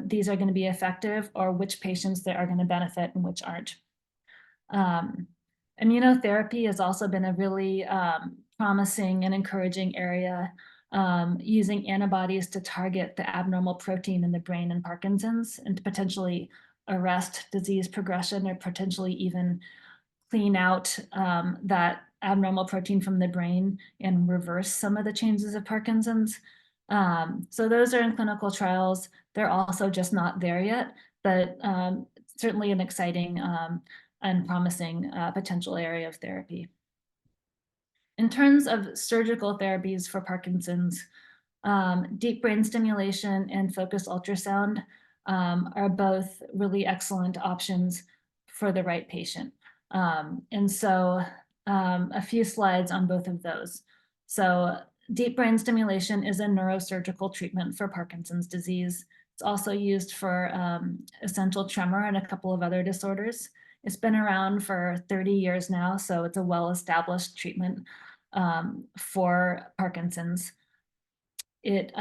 these are going to be effective or which patients they are going to benefit and which aren't. Immunotherapy has also been a really promising and encouraging area, using antibodies to target the abnormal protein in the brain in Parkinson's and to potentially arrest disease progression or potentially even clean out that abnormal protein from the brain and reverse some of the changes of Parkinson's. So those are in clinical trials. They're also just not there yet, but certainly an exciting and promising potential area of therapy. In terms of surgical therapies for Parkinson's, deep brain stimulation and focused ultrasound are both really excellent options for the right patient. And so a few slides on both of those. So deep brain stimulation is a neurosurgical treatment for Parkinson's disease. It's also used for essential tremor and a couple of other disorders. It's been around for 30 years now, so it's a well-established treatment for Parkinson's. It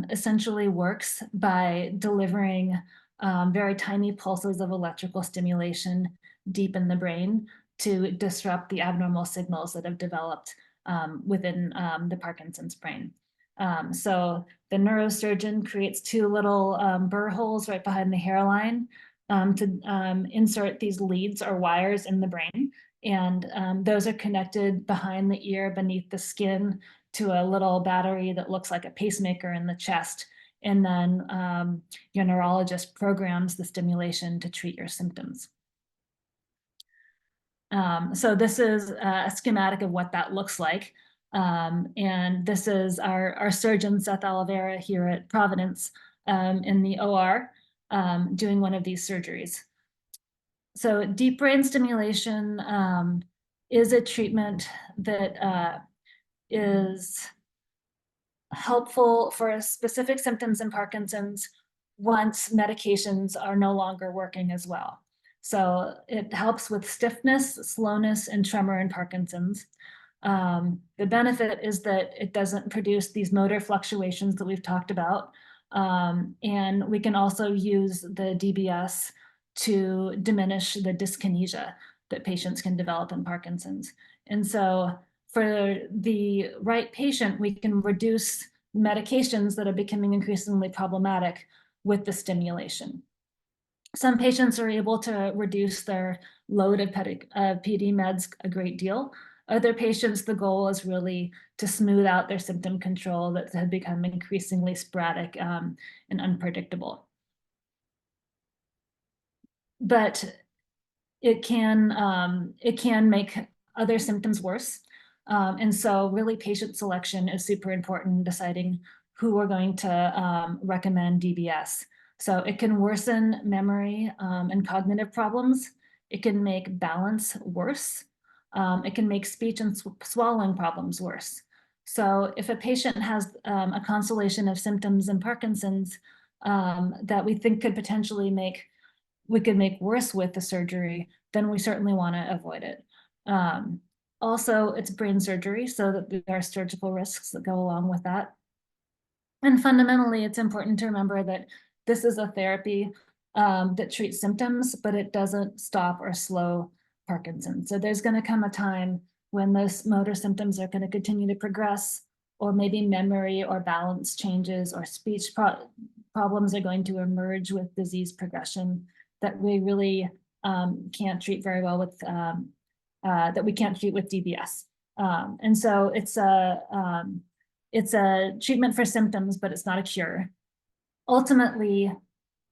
essentially works by delivering very tiny pulses of electrical stimulation deep in the brain to disrupt the abnormal signals that have developed within the Parkinson's brain. So the neurosurgeon creates two little burr holes right behind the hairline to insert these leads or wires in the brain. And those are connected behind the ear, beneath the skin, to a little battery that looks like a pacemaker in the chest. And then your neurologist programs the stimulation to treat your symptoms. So this is a schematic of what that looks like. And this is our surgeon, Seth Oliveira, here at Providence in the OR doing one of these surgeries. So deep brain stimulation is a treatment that is helpful for specific symptoms in Parkinson's once medications are no longer working as well. So it helps with stiffness, slowness, and tremor in Parkinson's. The benefit is that it doesn't produce these motor fluctuations that we've talked about. And we can also use the DBS to diminish the dyskinesia that patients can develop in Parkinson's. And so for the right patient, we can reduce medications that are becoming increasingly problematic with the stimulation. Some patients are able to reduce their load of PD meds a great deal. Other patients, the goal is really to smooth out their symptom control that had become increasingly sporadic and unpredictable. But it can make other symptoms worse. And so really patient selection is super important in deciding who we're going to recommend DBS. So it can worsen memory and cognitive problems. It can make balance worse. It can make speech and swallowing problems worse. So if a patient has a constellation of symptoms in Parkinson's that we think could potentially make worse with the surgery, then we certainly want to avoid it. Also, it's brain surgery, so that there are surgical risks that go along with that. And fundamentally, it's important to remember that this is a therapy that treats symptoms, but it doesn't stop or slow Parkinson's. So there's going to come a time when those motor symptoms are going to continue to progress, or maybe memory or balance changes or speech problems are going to emerge with disease progression that we really can't treat very well with, that we can't treat with DBS. And so it's a treatment for symptoms, but it's not a cure. Ultimately,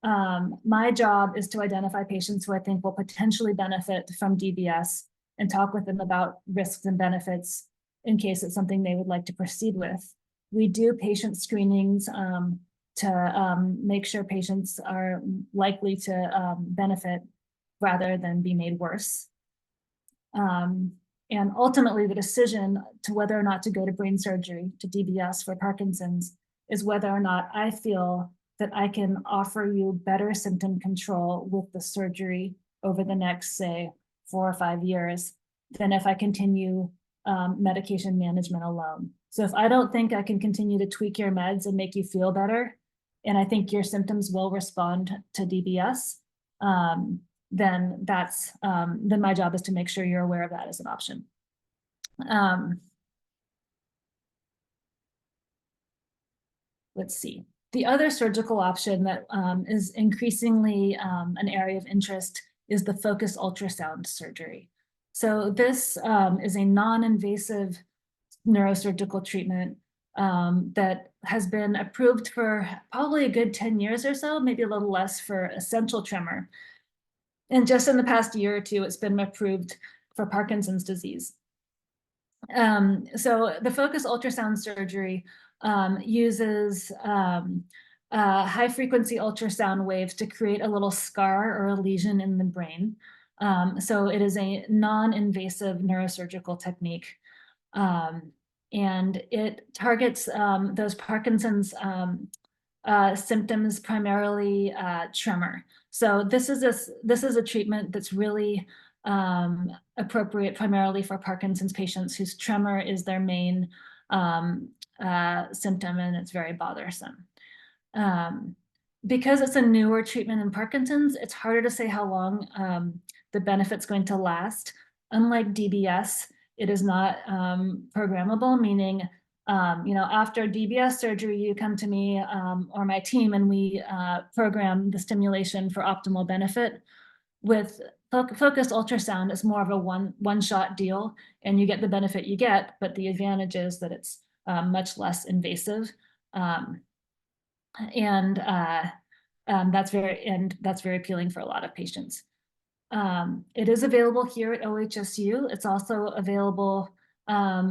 my job is to identify patients who I think will potentially benefit from DBS and talk with them about risks and benefits in case it's something they would like to proceed with. We do patient screenings to make sure patients are likely to benefit rather than be made worse. And ultimately, the decision to whether or not to go to brain surgery, to DBS for Parkinson's, is whether or not I feel that I can offer you better symptom control with the surgery over the next, say, 4 or 5 years than if I continue medication management alone. So if I don't think I can continue to tweak your meds and make you feel better, and I think your symptoms will respond to DBS, then my job is to make sure you're aware of that as an option. Let's see. The other surgical option that is increasingly an area of interest is the focused ultrasound surgery. So this is a non-invasive neurosurgical treatment that has been approved for probably a good 10 years or so, maybe a little less, for essential tremor. And just in the past year or two, it's been approved for Parkinson's disease. So the focus ultrasound surgery uses high frequency ultrasound waves to create a little scar or a lesion in the brain. So it is a non-invasive neurosurgical technique. And it targets those Parkinson's symptoms, primarily tremor. So this is a treatment that's really appropriate primarily for Parkinson's patients whose tremor is their main symptom, and it's very bothersome. Because it's a newer treatment in Parkinson's, it's harder to say how long the benefit's going to last. Unlike DBS, it is not programmable, meaning after DBS surgery, you come to me or my team, and we program the stimulation for optimal benefit. With focused ultrasound, it's more of a one-shot deal, and you get the benefit you get, but the advantage is that it's much less invasive. And that's very appealing for a lot of patients. It is available here at OHSU. It's also available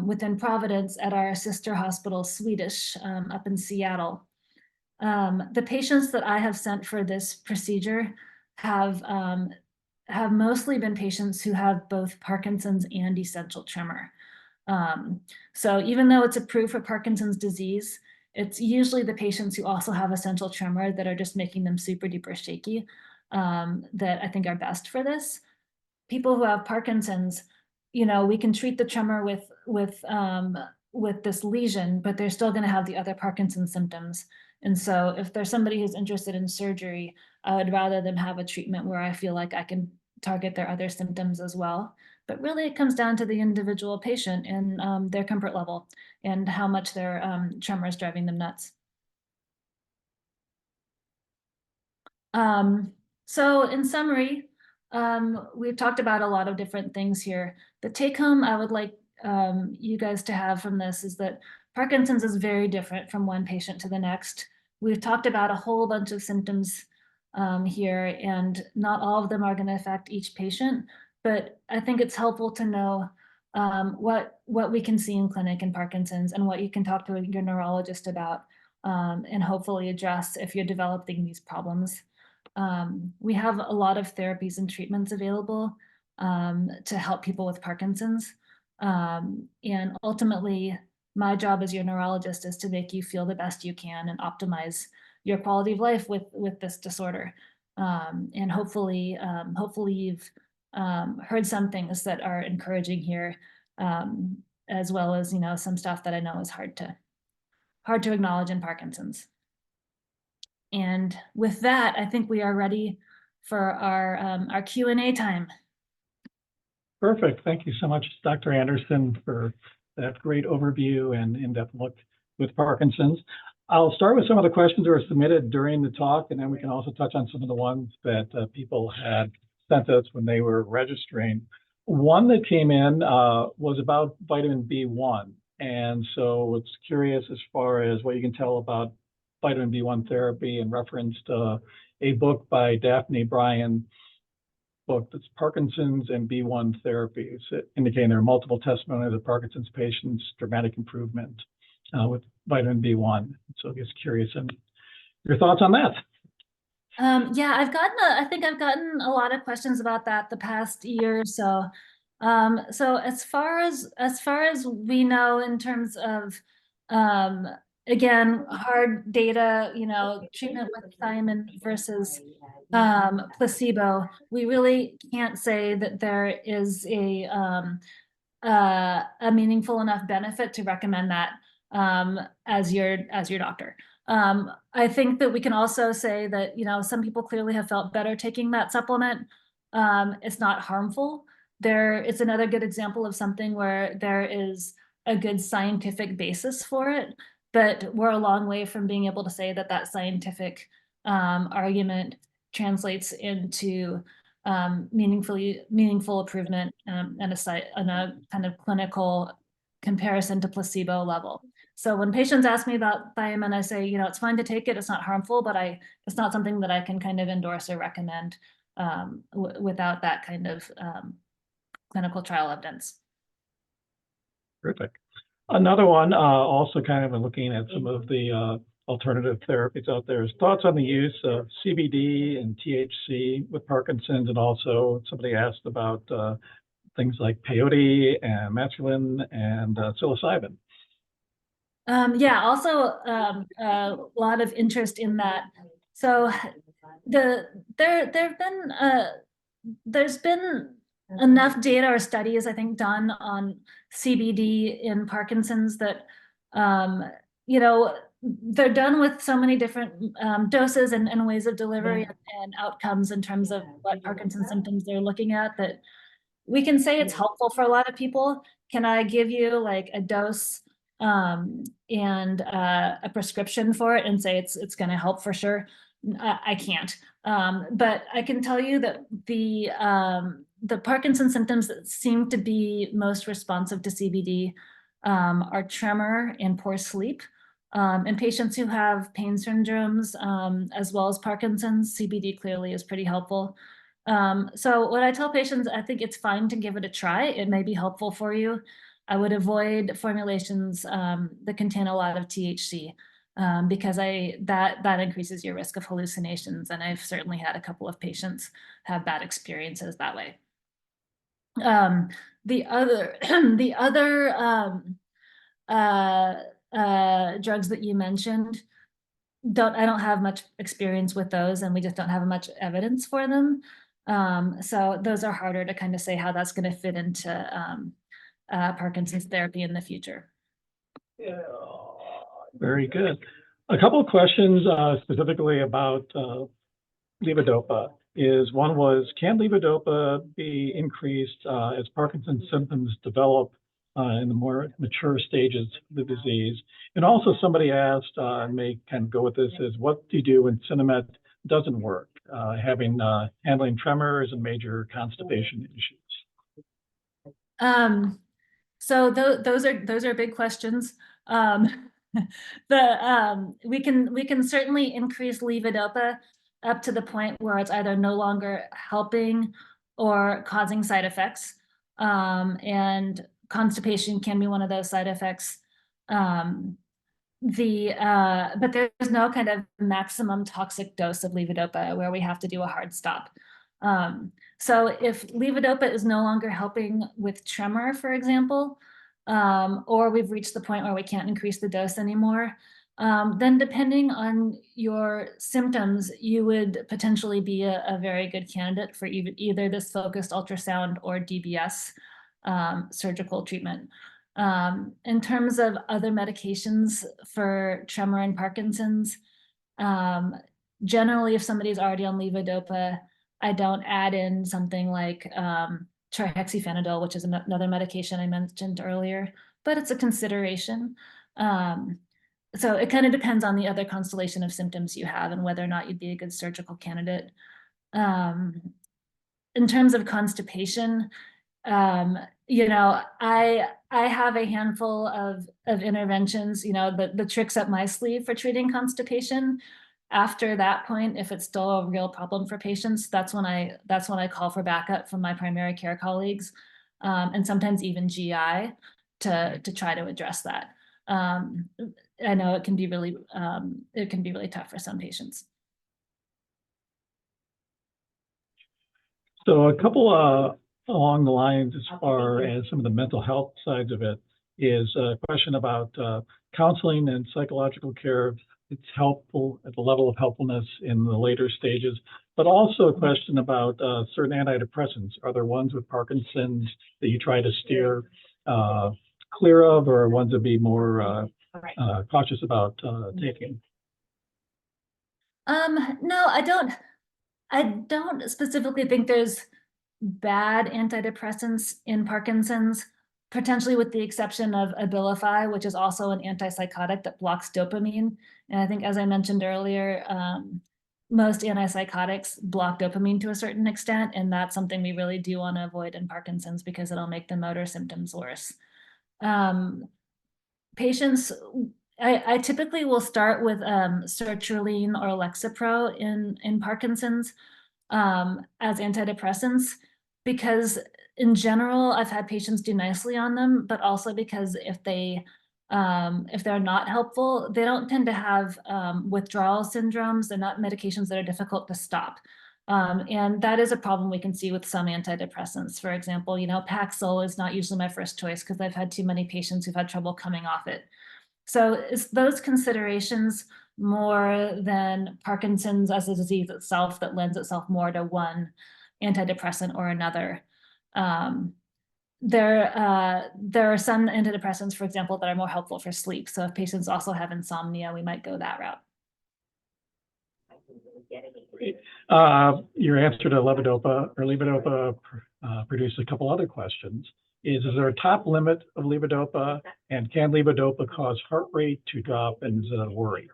within Providence at our sister hospital, Swedish, up in Seattle. The patients that I have sent for this procedure have mostly been patients who have both Parkinson's and essential tremor. So even though it's approved for Parkinson's disease, it's usually the patients who also have essential tremor that are just making them super duper shaky that I think are best for this. People who have Parkinson's, we can treat the tremor with this lesion, but they're still going to have the other Parkinson's symptoms. And so if there's somebody who's interested in surgery, I would rather them have a treatment where I feel like I can target their other symptoms as well. But really, it comes down to the individual patient and their comfort level and how much their tremor is driving them nuts. So in summary, we've talked about a lot of different things here. The take home I would like you guys to have from this is that Parkinson's is very different from one patient to the next. We've talked about a whole bunch of symptoms here, and not all of them are going to affect each patient, but I think it's helpful to know what we can see in clinic in Parkinson's and what you can talk to your neurologist about and hopefully address if you're developing these problems. We have a lot of therapies and treatments available to help people with Parkinson's. And ultimately, my job as your neurologist is to make you feel the best you can and optimize your quality of life with this disorder. And hopefully you've heard some things that are encouraging here, as well as some stuff that I know is hard to acknowledge in Parkinson's. And with that, I think we are ready for our Q&A time. Perfect. Thank you so much, Dr. Anderson, for that great overview and in-depth look with Parkinson's. I'll start with some of the questions that were submitted during the talk, and then we can also touch on some of the ones that people had sent us when they were registering. One that came in was about vitamin B1. And so it's curious as far as what you can tell about vitamin B1 therapy, and referenced a book by Daphne Bryan, book that's Parkinson's and B1 therapies, indicating there are multiple testimonies of Parkinson's patients, dramatic improvement with vitamin B1. So just curious and your thoughts on that. Yeah, I think I've gotten a lot of questions about that the past year or so. So as far as we know, in terms of again, hard data, treatment with thiamine versus placebo, we really can't say that there is a meaningful enough benefit to recommend that as your doctor. I think that we can also say that some people clearly have felt better taking that supplement. It's not harmful. It's another good example of something where there is a good scientific basis for it, but we're a long way from being able to say that that scientific argument translates into meaningful improvement and a kind of clinical comparison to placebo level. So when patients ask me about thiamine, I say, it's fine to take it. It's not harmful, but it's not something that I can kind of endorse or recommend without that kind of clinical trial evidence. Terrific. Another one, also kind of looking at some of the alternative therapies out there, is thoughts on the use of CBD and THC with Parkinson's, and also somebody asked about things like peyote and mescaline and psilocybin. Yeah, also a lot of interest in that. So there's been enough data or studies, I think, done on CBD in Parkinson's that they're done with so many different doses and ways of delivery and outcomes in terms of what Parkinson's symptoms they're looking at, that we can say it's helpful for a lot of people. Can I give you like a dose and a prescription for it and say it's going to help for sure? I can't. But I can tell you that the Parkinson symptoms that seem to be most responsive to CBD are tremor and poor sleep. In patients who have pain syndromes, as well as Parkinson's, CBD clearly is pretty helpful. So when I tell patients, I think it's fine to give it a try. It may be helpful for you. I would avoid formulations that contain a lot of THC because that increases your risk of hallucinations. And I've certainly had a couple of patients have bad experiences that way. The other drugs that you mentioned, I don't have much experience with those, and we just don't have much evidence for them. So those are harder to kind of say how that's going to fit into Parkinson's therapy in the future. Yeah. Very good. A couple of questions specifically about levodopa. One was, can levodopa be increased as Parkinson's symptoms develop in the more mature stages of the disease? And also somebody asked, and may kind of go with this, is what do you do when Sinemet doesn't work, handling tremors and major constipation issues? So those are big questions. We can certainly increase levodopa up to the point where it's either no longer helping or causing side effects. And constipation can be one of those side effects. But there's no kind of maximum toxic dose of levodopa where we have to do a hard stop. So if levodopa is no longer helping with tremor, for example, or we've reached the point where we can't increase the dose anymore, then depending on your symptoms, you would potentially be a very good candidate for either this focused ultrasound or DBS surgical treatment. In terms of other medications for tremor and Parkinson's, generally, if somebody's already on levodopa, I don't add in something like trihexyphenidyl, which is another medication I mentioned earlier, but it's a consideration. So it kind of depends on the other constellation of symptoms you have and whether or not you'd be a good surgical candidate. In terms of constipation, I have a handful of interventions, the tricks up my sleeve for treating constipation. After that point, if it's still a real problem for patients, that's when I call for backup from my primary care colleagues, and sometimes even GI to try to address that. I know it can be really tough for some patients. So a couple along the lines as far as some of the mental health sides of it is a question about counseling and psychological care. It's helpful at the level of helpfulness in the later stages, but also a question about certain antidepressants. Are there ones with Parkinson's that you try to steer clear of, or ones that be more cautious about taking? No, I don't specifically think there's bad antidepressants in Parkinson's, potentially with the exception of Abilify, which is also an antipsychotic that blocks dopamine. And I think, as I mentioned earlier, most antipsychotics block dopamine to a certain extent, and that's something we really do want to avoid in Parkinson's because it'll make the motor symptoms worse. Patients, I typically will start with sertraline or Lexapro in Parkinson's as antidepressants, because in general, I've had patients do nicely on them, but also because if they're not helpful, they don't tend to have withdrawal syndromes. They're not medications that are difficult to stop. And that is a problem we can see with some antidepressants. For example, Paxil is not usually my first choice because I've had too many patients who've had trouble coming off it. So it's those considerations more than Parkinson's as a disease itself that lends itself more to one antidepressant or another. There are some antidepressants, for example, that are more helpful for sleep. So if patients also have insomnia, we might go that route. Great. Your answer to levodopa produced a couple other questions. Is there a top limit of levodopa, and can levodopa cause heart rate to drop, and is it a worry?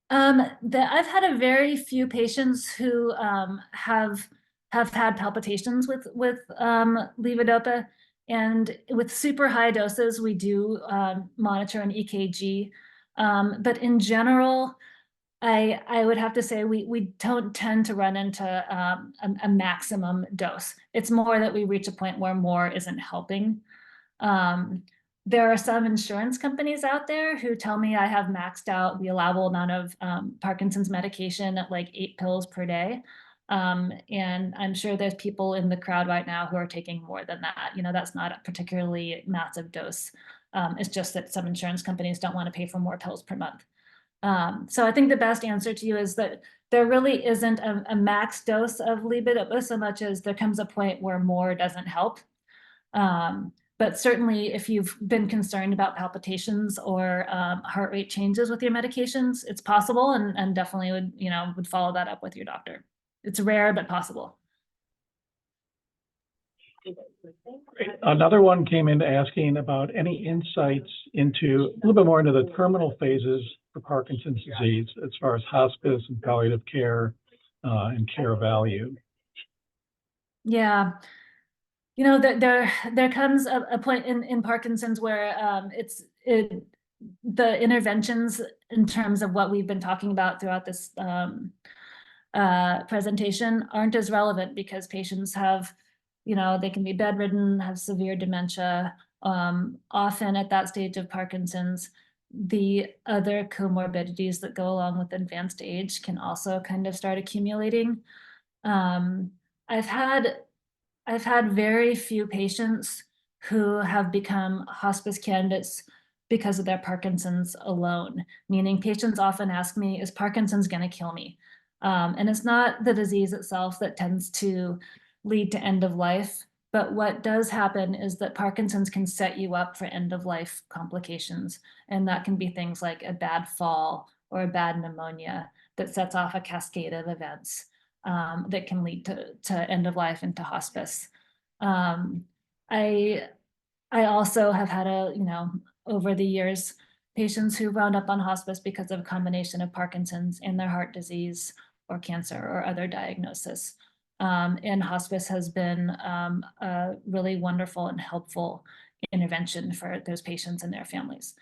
I've had a very few patients who have had palpitations with levodopa, and with super high doses, we do monitor an EKG. But in general, I would have to say we don't tend to run into a maximum dose. It's more that we reach a point where more isn't helping. There are some insurance companies out there who tell me I have maxed out the allowable amount of Parkinson's medication at like 8 pills per day. And I'm sure there's people in the crowd right now who are taking more than that. That's not a particularly massive dose. It's just that some insurance companies don't want to pay for more pills per month. So I think the best answer to you is that there really isn't a max dose of levodopa so much as there comes a point where more doesn't help. But certainly if you've been concerned about palpitations or heart rate changes with your medications, it's possible, and definitely would follow that up with your doctor. It's rare, but possible. Great. Another one came in asking about any insights into a little bit more into the terminal phases for Parkinson's disease as far as hospice and palliative care and care value. Yeah. There comes a point in Parkinson's where the interventions in terms of what we've been talking about throughout this presentation aren't as relevant because patients have, they can be bedridden, have severe dementia. Often at that stage of Parkinson's, the other comorbidities that go along with advanced age can also kind of start accumulating. I've had very few patients who have become hospice candidates because of their Parkinson's alone, meaning patients often ask me, is Parkinson's going to kill me? And it's not the disease itself that tends to lead to end of life, but what does happen is that Parkinson's can set you up for end of life complications. And that can be things like a bad fall or a bad pneumonia that sets off a cascade of events that can lead to end of life and to hospice. I also have had over the years, patients who wound up on hospice because of a combination of Parkinson's and their heart disease or cancer or other diagnosis. And hospice has been a really wonderful and helpful intervention for those patients and their families.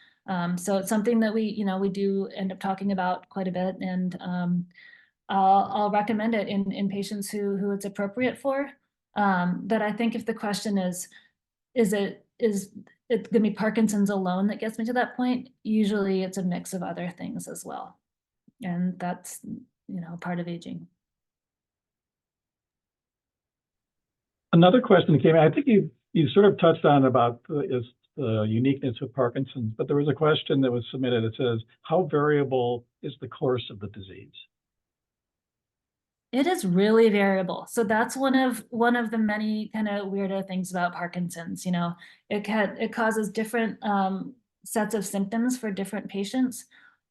So it's something that we do end up talking about quite a bit, and I'll recommend it in patients who it's appropriate for. But I think if the question is it going to be Parkinson's alone that gets me to that point, usually it's a mix of other things as well. And that's, part of aging. Another question that came in, I think you sort of touched on about the uniqueness of Parkinson's, but there was a question that was submitted that says, how variable is the course of the disease? It is really variable. So that's one of the many kind of weirdo things about Parkinson's. It causes different sets of symptoms for different patients.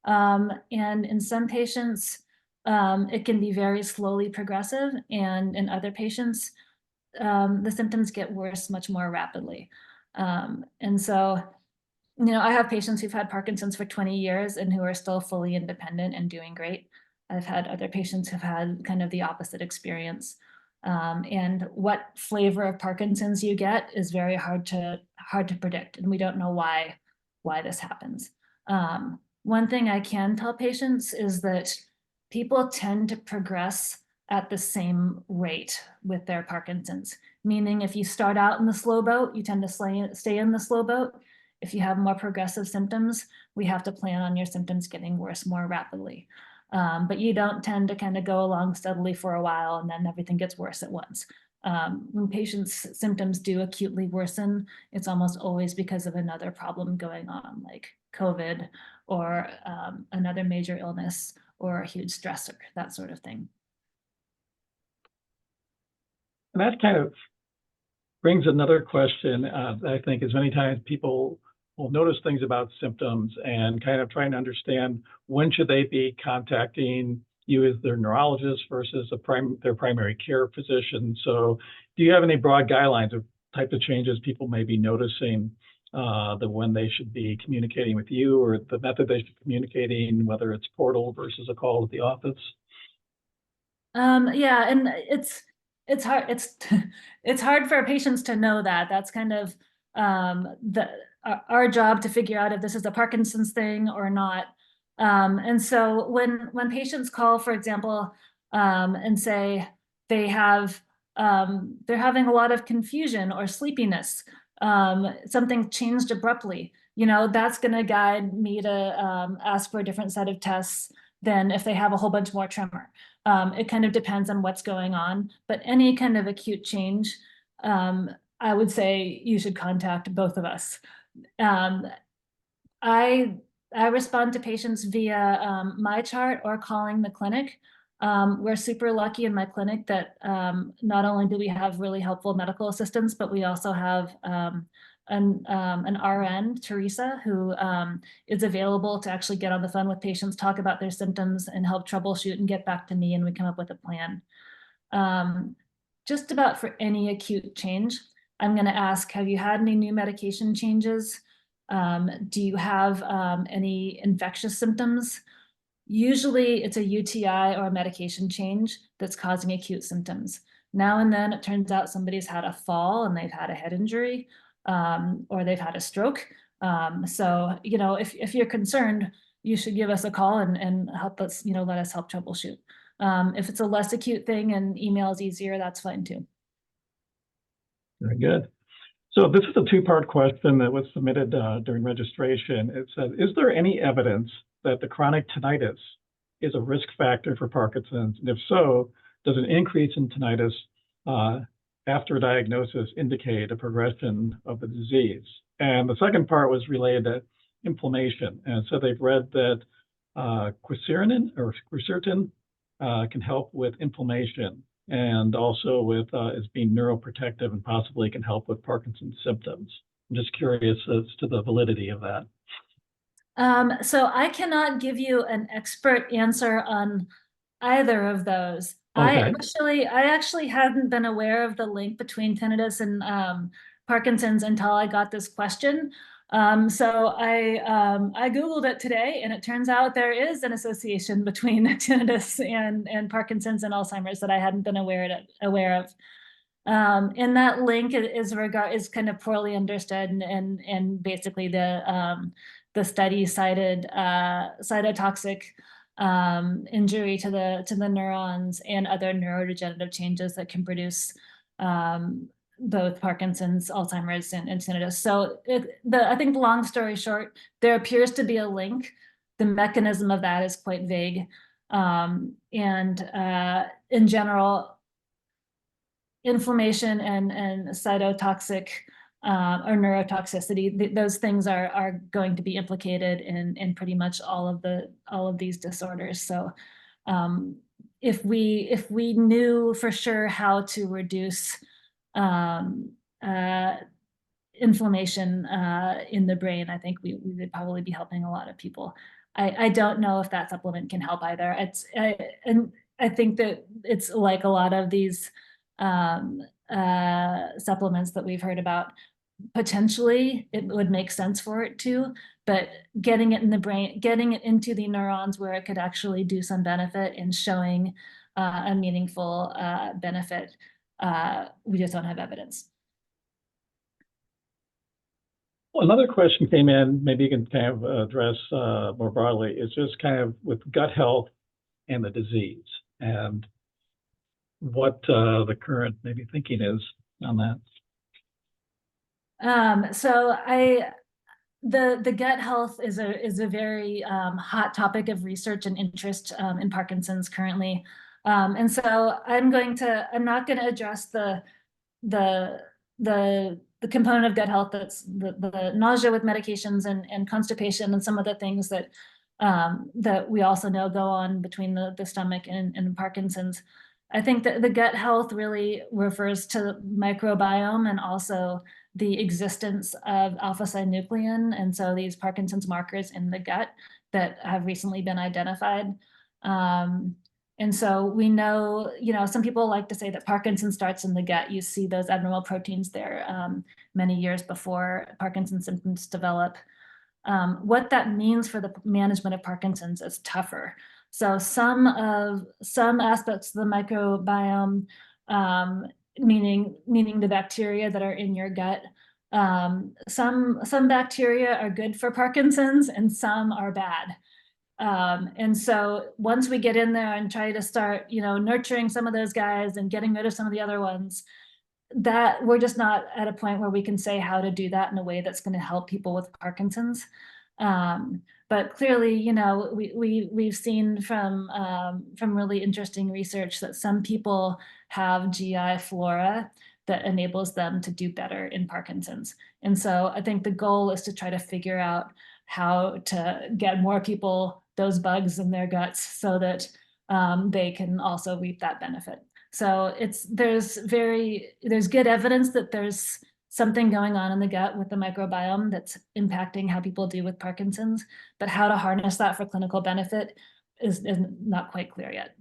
And in some patients, it can be very slowly progressive, and in other patients, the symptoms get worse much more rapidly. And so, I have patients who've had Parkinson's for 20 years and who are still fully independent and doing great. I've had other patients who've had kind of the opposite experience. And what flavor of Parkinson's you get is very hard to predict, and we don't know why this happens. One thing I can tell patients is that people tend to progress at the same rate with their Parkinson's. Meaning if you start out in the slow boat, you tend to stay in the slow boat. If you have more progressive symptoms, we have to plan on your symptoms getting worse more rapidly. But you don't tend to kind of go along steadily for a while and then everything gets worse at once. When patients' symptoms do acutely worsen, it's almost always because of another problem going on, like COVID or another major illness or a huge stressor, that sort of thing. And that kind of brings another question. I think as many times people will notice things about symptoms and kind of trying to understand when should they be contacting you as their neurologist versus their primary care physician. So do you have any broad guidelines of types of changes people may be noticing, that when they should be communicating with you, or the method they should be communicating, whether it's portal versus a call at the office? Yeah, and it's hard. It's hard for patients to know that. That's kind of our job to figure out if this is a Parkinson's thing or not. And so when patients call, for example, and say they have they're having a lot of confusion or sleepiness, something changed abruptly, you know, that's going to guide me to ask for a different set of tests than if they have a whole bunch more tremor. It kind of depends on what's going on, but any kind of acute change, I would say you should contact both of us. I respond to patients via my chart or calling the clinic. We're super lucky in my clinic that not only do we have really helpful medical assistants, but we also have an RN, Teresa, who is available to actually get on the phone with patients, talk about their symptoms, and help troubleshoot and get back to me, and we come up with a plan. Just about for any acute change, I'm going to ask, have you had any new medication changes? Do you have any infectious symptoms? Usually it's a UTI or a medication change that's causing acute symptoms. Now and then it turns out somebody's had a fall and they've had a head injury, or they've had a stroke. So, you know, if you're concerned, you should give us a call and help us, you know, let us help troubleshoot. If it's a less acute thing and email is easier, that's fine too. Very good. So this is a two-part question that was submitted during registration. It says, is there any evidence that the chronic tinnitus is a risk factor for Parkinson's? And if so, does an increase in tinnitus after a diagnosis indicate a progression of the disease? And the second part was related to inflammation. And so they've read that quercetin can help with inflammation, and also with is being neuroprotective and possibly can help with Parkinson's symptoms. I'm just curious as to the validity of that. So I cannot give you an expert answer on either of those. Okay. I actually hadn't been aware of the link between tinnitus and Parkinson's until I got this question. So I Googled it today, and it turns out there is an association between tinnitus and Parkinson's and Alzheimer's that I hadn't been aware of. And that link is kind of poorly understood, and basically the study cited cytotoxic injury to the neurons and other neurodegenerative changes that can produce both Parkinson's, Alzheimer's, and tinnitus. So I think long story short, there appears to be a link. The mechanism of that is quite vague. And in general, inflammation and cytotoxic or neurotoxicity, those things are going to be implicated in pretty much all of these disorders. So if we knew for sure how to reduce inflammation in the brain, I think we would probably be helping a lot of people. I don't know if that supplement can help either. And I think that it's like a lot of these supplements that we've heard about. potentially it would make sense for it to, but getting it in the brain, getting it into the neurons where it could actually do some benefit and showing a meaningful benefit, we just don't have evidence. Well, another question came in, maybe you can kind of address more broadly, is just kind of with gut health and the disease, and what the current maybe thinking is on that. So the gut health is a very hot topic of research and interest in Parkinson's currently. And so I'm not going to address the component of gut health that's the nausea with medications and constipation and some of the things that that we also know go on between the stomach and Parkinson's. I think that the gut health really refers to the microbiome and also the existence of alpha-synuclein, and so these Parkinson's markers in the gut that have recently been identified. And so we know, some people like to say that Parkinson starts in the gut. You see those abnormal proteins there many years before Parkinson's symptoms develop. What that means for the management of Parkinson's is tougher. So some aspects of the microbiome, meaning the bacteria that are in your gut, some bacteria are good for Parkinson's and some are bad. And so once we get in there and try to start, nurturing some of those guys and getting rid of some of the other ones, that we're just not at a point where we can say how to do that in a way that's going to help people with Parkinson's. But clearly, we've seen from really interesting research that some people have GI flora that enables them to do better in Parkinson's. And so I think the goal is to try to figure out how to get more people those bugs in their guts so that they can also reap that benefit. So there's good evidence that there's something going on in the gut with the microbiome that's impacting how people do with Parkinson's, but how to harness that for clinical benefit is not quite clear yet.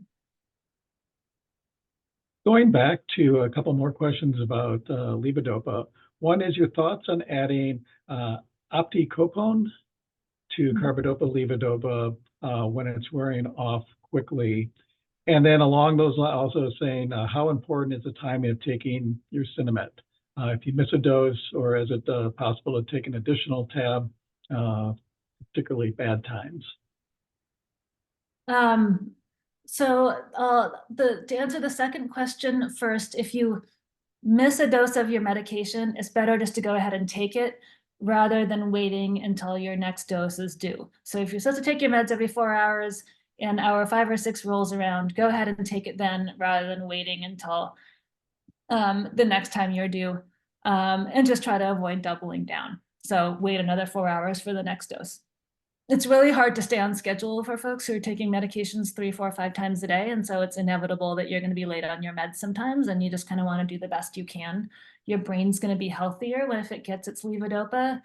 Going back to a couple more questions about levodopa. One is your thoughts on adding opticopone to carbidopa levodopa when it's wearing off quickly. And then along those lines, also saying how important is the timing of taking your Sinemet? If you miss a dose, or is it possible to take an additional tab, particularly bad times? So to answer the second question first, if you miss a dose of your medication, it's better just to go ahead and take it rather than waiting until your next dose is due. So if you're supposed to take your meds every 4 hours and hour 5 or 6 rolls around, go ahead and take it then rather than waiting until the next time you're due, and just try to avoid doubling down. So wait another 4 hours for the next dose. It's really hard to stay on schedule for folks who are taking medications 3, 4, 5 times a day. And so it's inevitable that you're going to be late on your meds sometimes, and you just kind of want to do the best you can. Your brain's going to be healthier when if it gets its levodopa,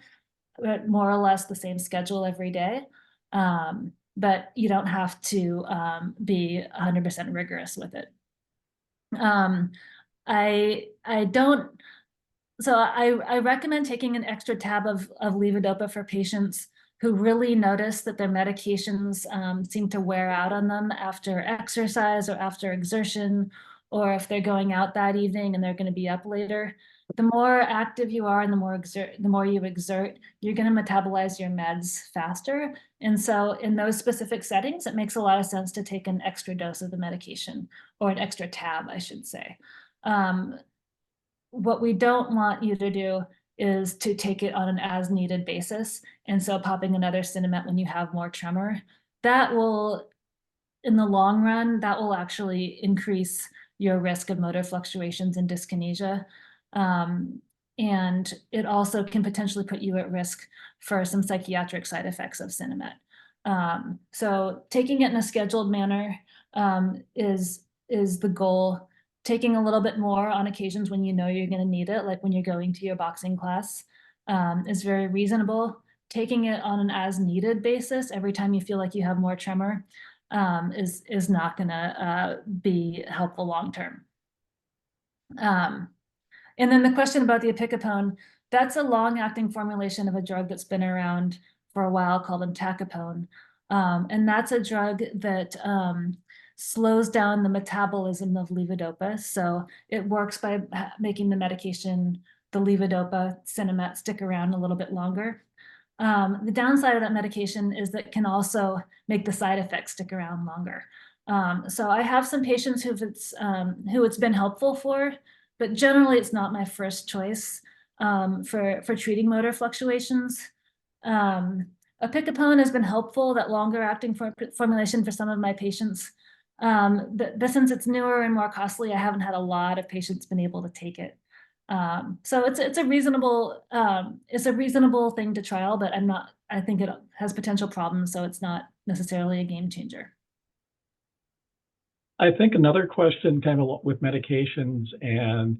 but more or less the same schedule every day. But you don't have to be 100% rigorous with it. I recommend taking an extra tab of levodopa for patients who really notice that their medications seem to wear out on them after exercise or after exertion, or if they're going out that evening and they're going to be up later. The more active you are and the more you exert, you're going to metabolize your meds faster. And so in those specific settings, it makes a lot of sense to take an extra dose of the medication, or an extra tab, I should say. What we don't want you to do is to take it on an as needed basis. And so popping another Sinemet when you have more tremor, that will, in the long run, that will actually increase your risk of motor fluctuations and dyskinesia. And it also can potentially put you at risk for some psychiatric side effects of Sinemet. So taking it in a scheduled manner is the goal. Taking a little bit more on occasions when you know you're going to need it, like when you're going to your boxing class, is very reasonable. Taking it on an as needed basis every time you feel like you have more tremor is not going to be helpful long term. And then the question about the opicapone, that's a long-acting formulation of a drug that's been around for a while called entacapone. And that's a drug that slows down the metabolism of levodopa. So it works by making the medication, the levodopa cinemet, stick around a little bit longer. The downside of that medication is that it can also make the side effects stick around longer. So I have some patients who it's been helpful for, but generally it's not my first choice for treating motor fluctuations. Opicapone has been helpful, that longer acting formulation for some of my patients. But since it's newer and more costly, I haven't had a lot of patients been able to take it. So it's a reasonable thing to trial, but I think it has potential problems, so it's not necessarily a game changer. I think another question kind of with medications, and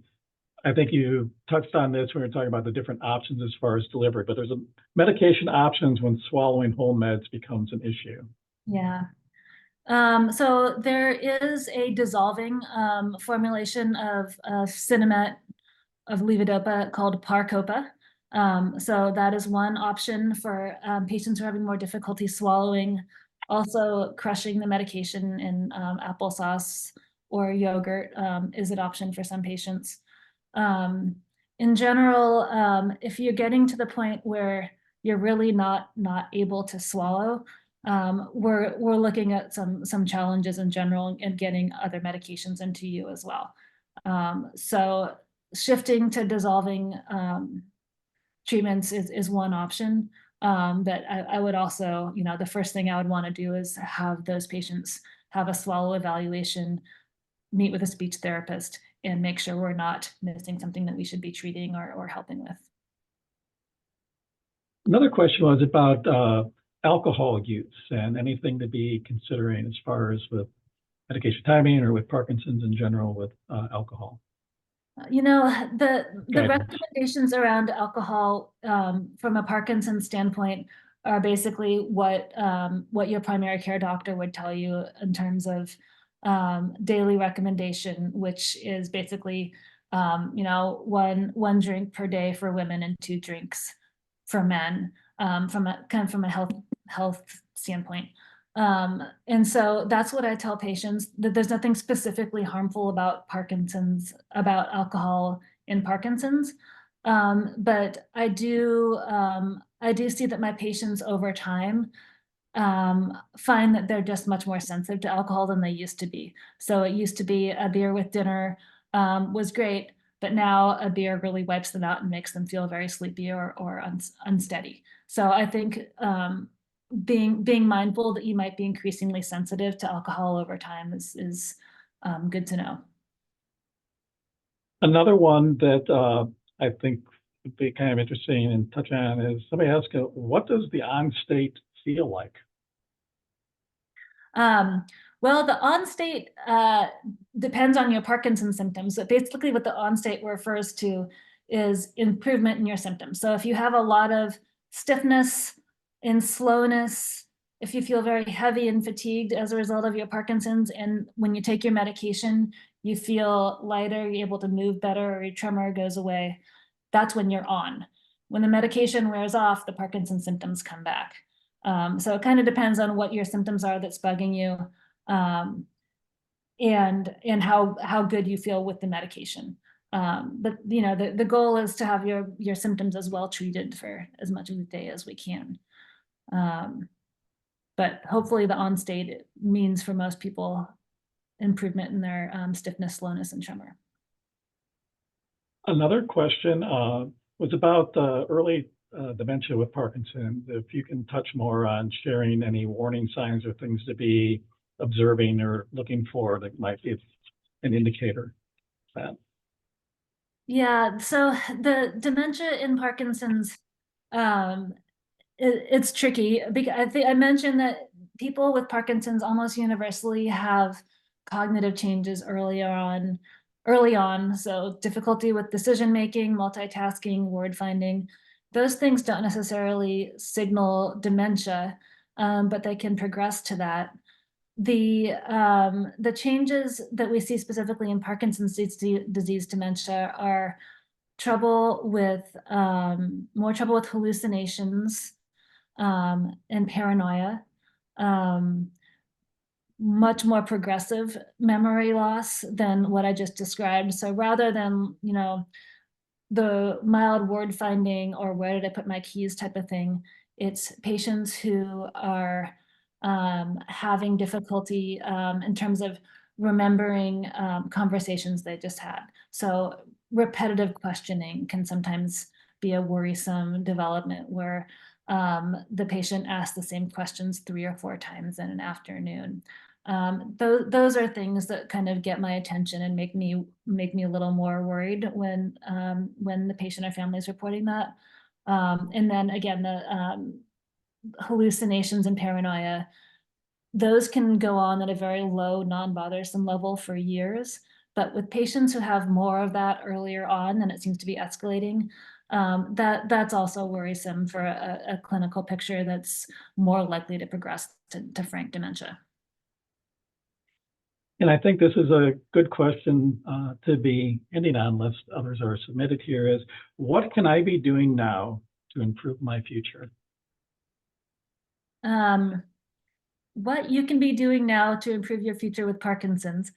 I think you touched on this when we were talking about the different options as far as delivery, but there's a medication options when swallowing whole meds becomes an issue. Yeah. So there is a dissolving formulation of cinemet of levodopa called Parcopa. So that is one option for patients who are having more difficulty swallowing. Also, crushing the medication in applesauce or yogurt is an option for some patients. In general, if you're getting to the point where you're really not able to swallow, we're looking at some challenges in general and getting other medications into you as well. So shifting to dissolving treatments is one option. But I would also, the first thing I would want to do is have those patients have a swallow evaluation, meet with a speech therapist, and make sure we're not missing something that we should be treating or helping with. Another question was about alcohol use and anything to be considering as far as with medication timing or with Parkinson's in general with alcohol. The recommendations around alcohol from a Parkinson's standpoint are basically what your primary care doctor would tell you in terms of daily recommendation, which is basically one drink per day for women and 2 drinks for men from a health standpoint. And so that's what I tell patients, that there's nothing specifically harmful about alcohol in Parkinson's. But I do see that my patients over time find that they're just much more sensitive to alcohol than they used to be. So it used to be a beer with dinner was great, but now a beer really wipes them out and makes them feel very sleepy or unsteady. So I think being mindful that you might be increasingly sensitive to alcohol over time is good to know. Another one that I think would be kind of interesting and touch on is somebody asked, what does the on state feel like? Well, the on state depends on your Parkinson's symptoms. So basically what the on state refers to is improvement in your symptoms. So if you have a lot of stiffness and slowness, if you feel very heavy and fatigued as a result of your Parkinson's, and when you take your medication, you feel lighter, you're able to move better, or your tremor goes away, that's when you're on. When the medication wears off, the Parkinson's symptoms come back. So it kind of depends on what your symptoms are that's bugging you, and how good you feel with the medication. But the goal is to have your symptoms as well treated for as much of the day as we can. But hopefully the on state means for most people improvement in their stiffness, slowness, and tremor. Another question was about early dementia with Parkinson's. If you can touch more on sharing any warning signs or things to be observing or looking for that might be an indicator of that. Yeah, so the dementia in Parkinson's, it's tricky because I think I mentioned that people with Parkinson's almost universally have cognitive changes early on. So difficulty with decision making, multitasking, word finding, those things don't necessarily signal dementia, but they can progress to that. The changes that we see specifically in Parkinson's disease dementia are more trouble with hallucinations, and paranoia. Um, much more progressive memory loss than what I just described. So rather than, the mild word finding or where did I put my keys type of thing, it's patients who are having difficulty in terms of remembering conversations they just had. So repetitive questioning can sometimes be a worrisome development where the patient asks the same questions 3 or 4 times in an afternoon. Those are things that kind of get my attention and make me a little more worried when the patient or family is reporting that. And then again, the hallucinations and paranoia, those can go on at a very low, non-bothersome level for years. But with patients who have more of that earlier on, then it seems to be escalating. That's also worrisome for a clinical picture that's more likely to progress to frank dementia. And I think this is a good question to be ending on, unless others are submitted here, is what can I be doing now to improve my future? What you can be doing now to improve your future with Parkinson's.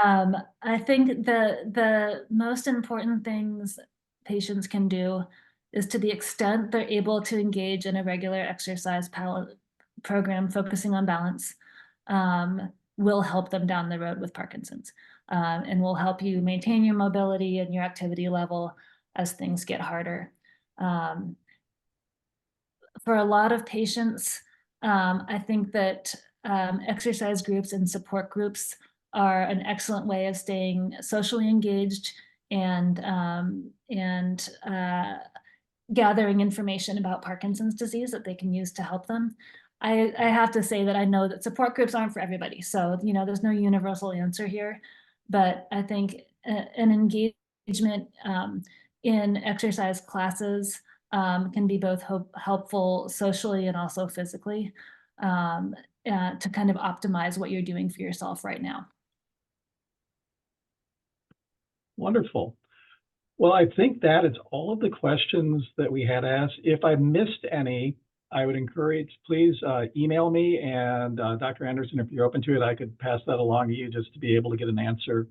I think the most important things patients can do is, to the extent they're able to engage in a regular exercise program focusing on balance, will help them down the road with Parkinson's, and will help you maintain your mobility and your activity level as things get harder. For a lot of patients, I think that exercise groups and support groups are an excellent way of staying socially engaged and gathering information about Parkinson's disease that they can use to help them. I have to say that I know that support groups aren't for everybody. So, there's no universal answer here, but I think an engagement in exercise classes can be both helpful socially and also physically, to kind of optimize what you're doing for yourself right now. Wonderful. Well, I think that is all of the questions that we had asked. If I missed any, I would encourage, please email me, and Dr. Anderson, if you're open to it, I could pass that along to you just to be able to get an answer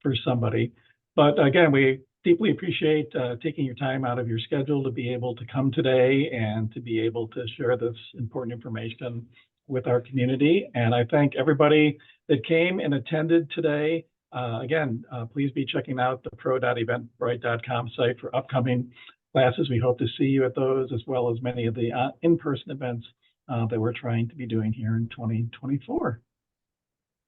for somebody. But again, we deeply appreciate taking your time out of your schedule to be able to come today and to be able to share this important information with our community. And I thank everybody that came and attended today. Again, please be checking out the pro.eventbrite.com site for upcoming classes. We hope to see you at those, as well as many of the in-person events that we're trying to be doing here in 2024.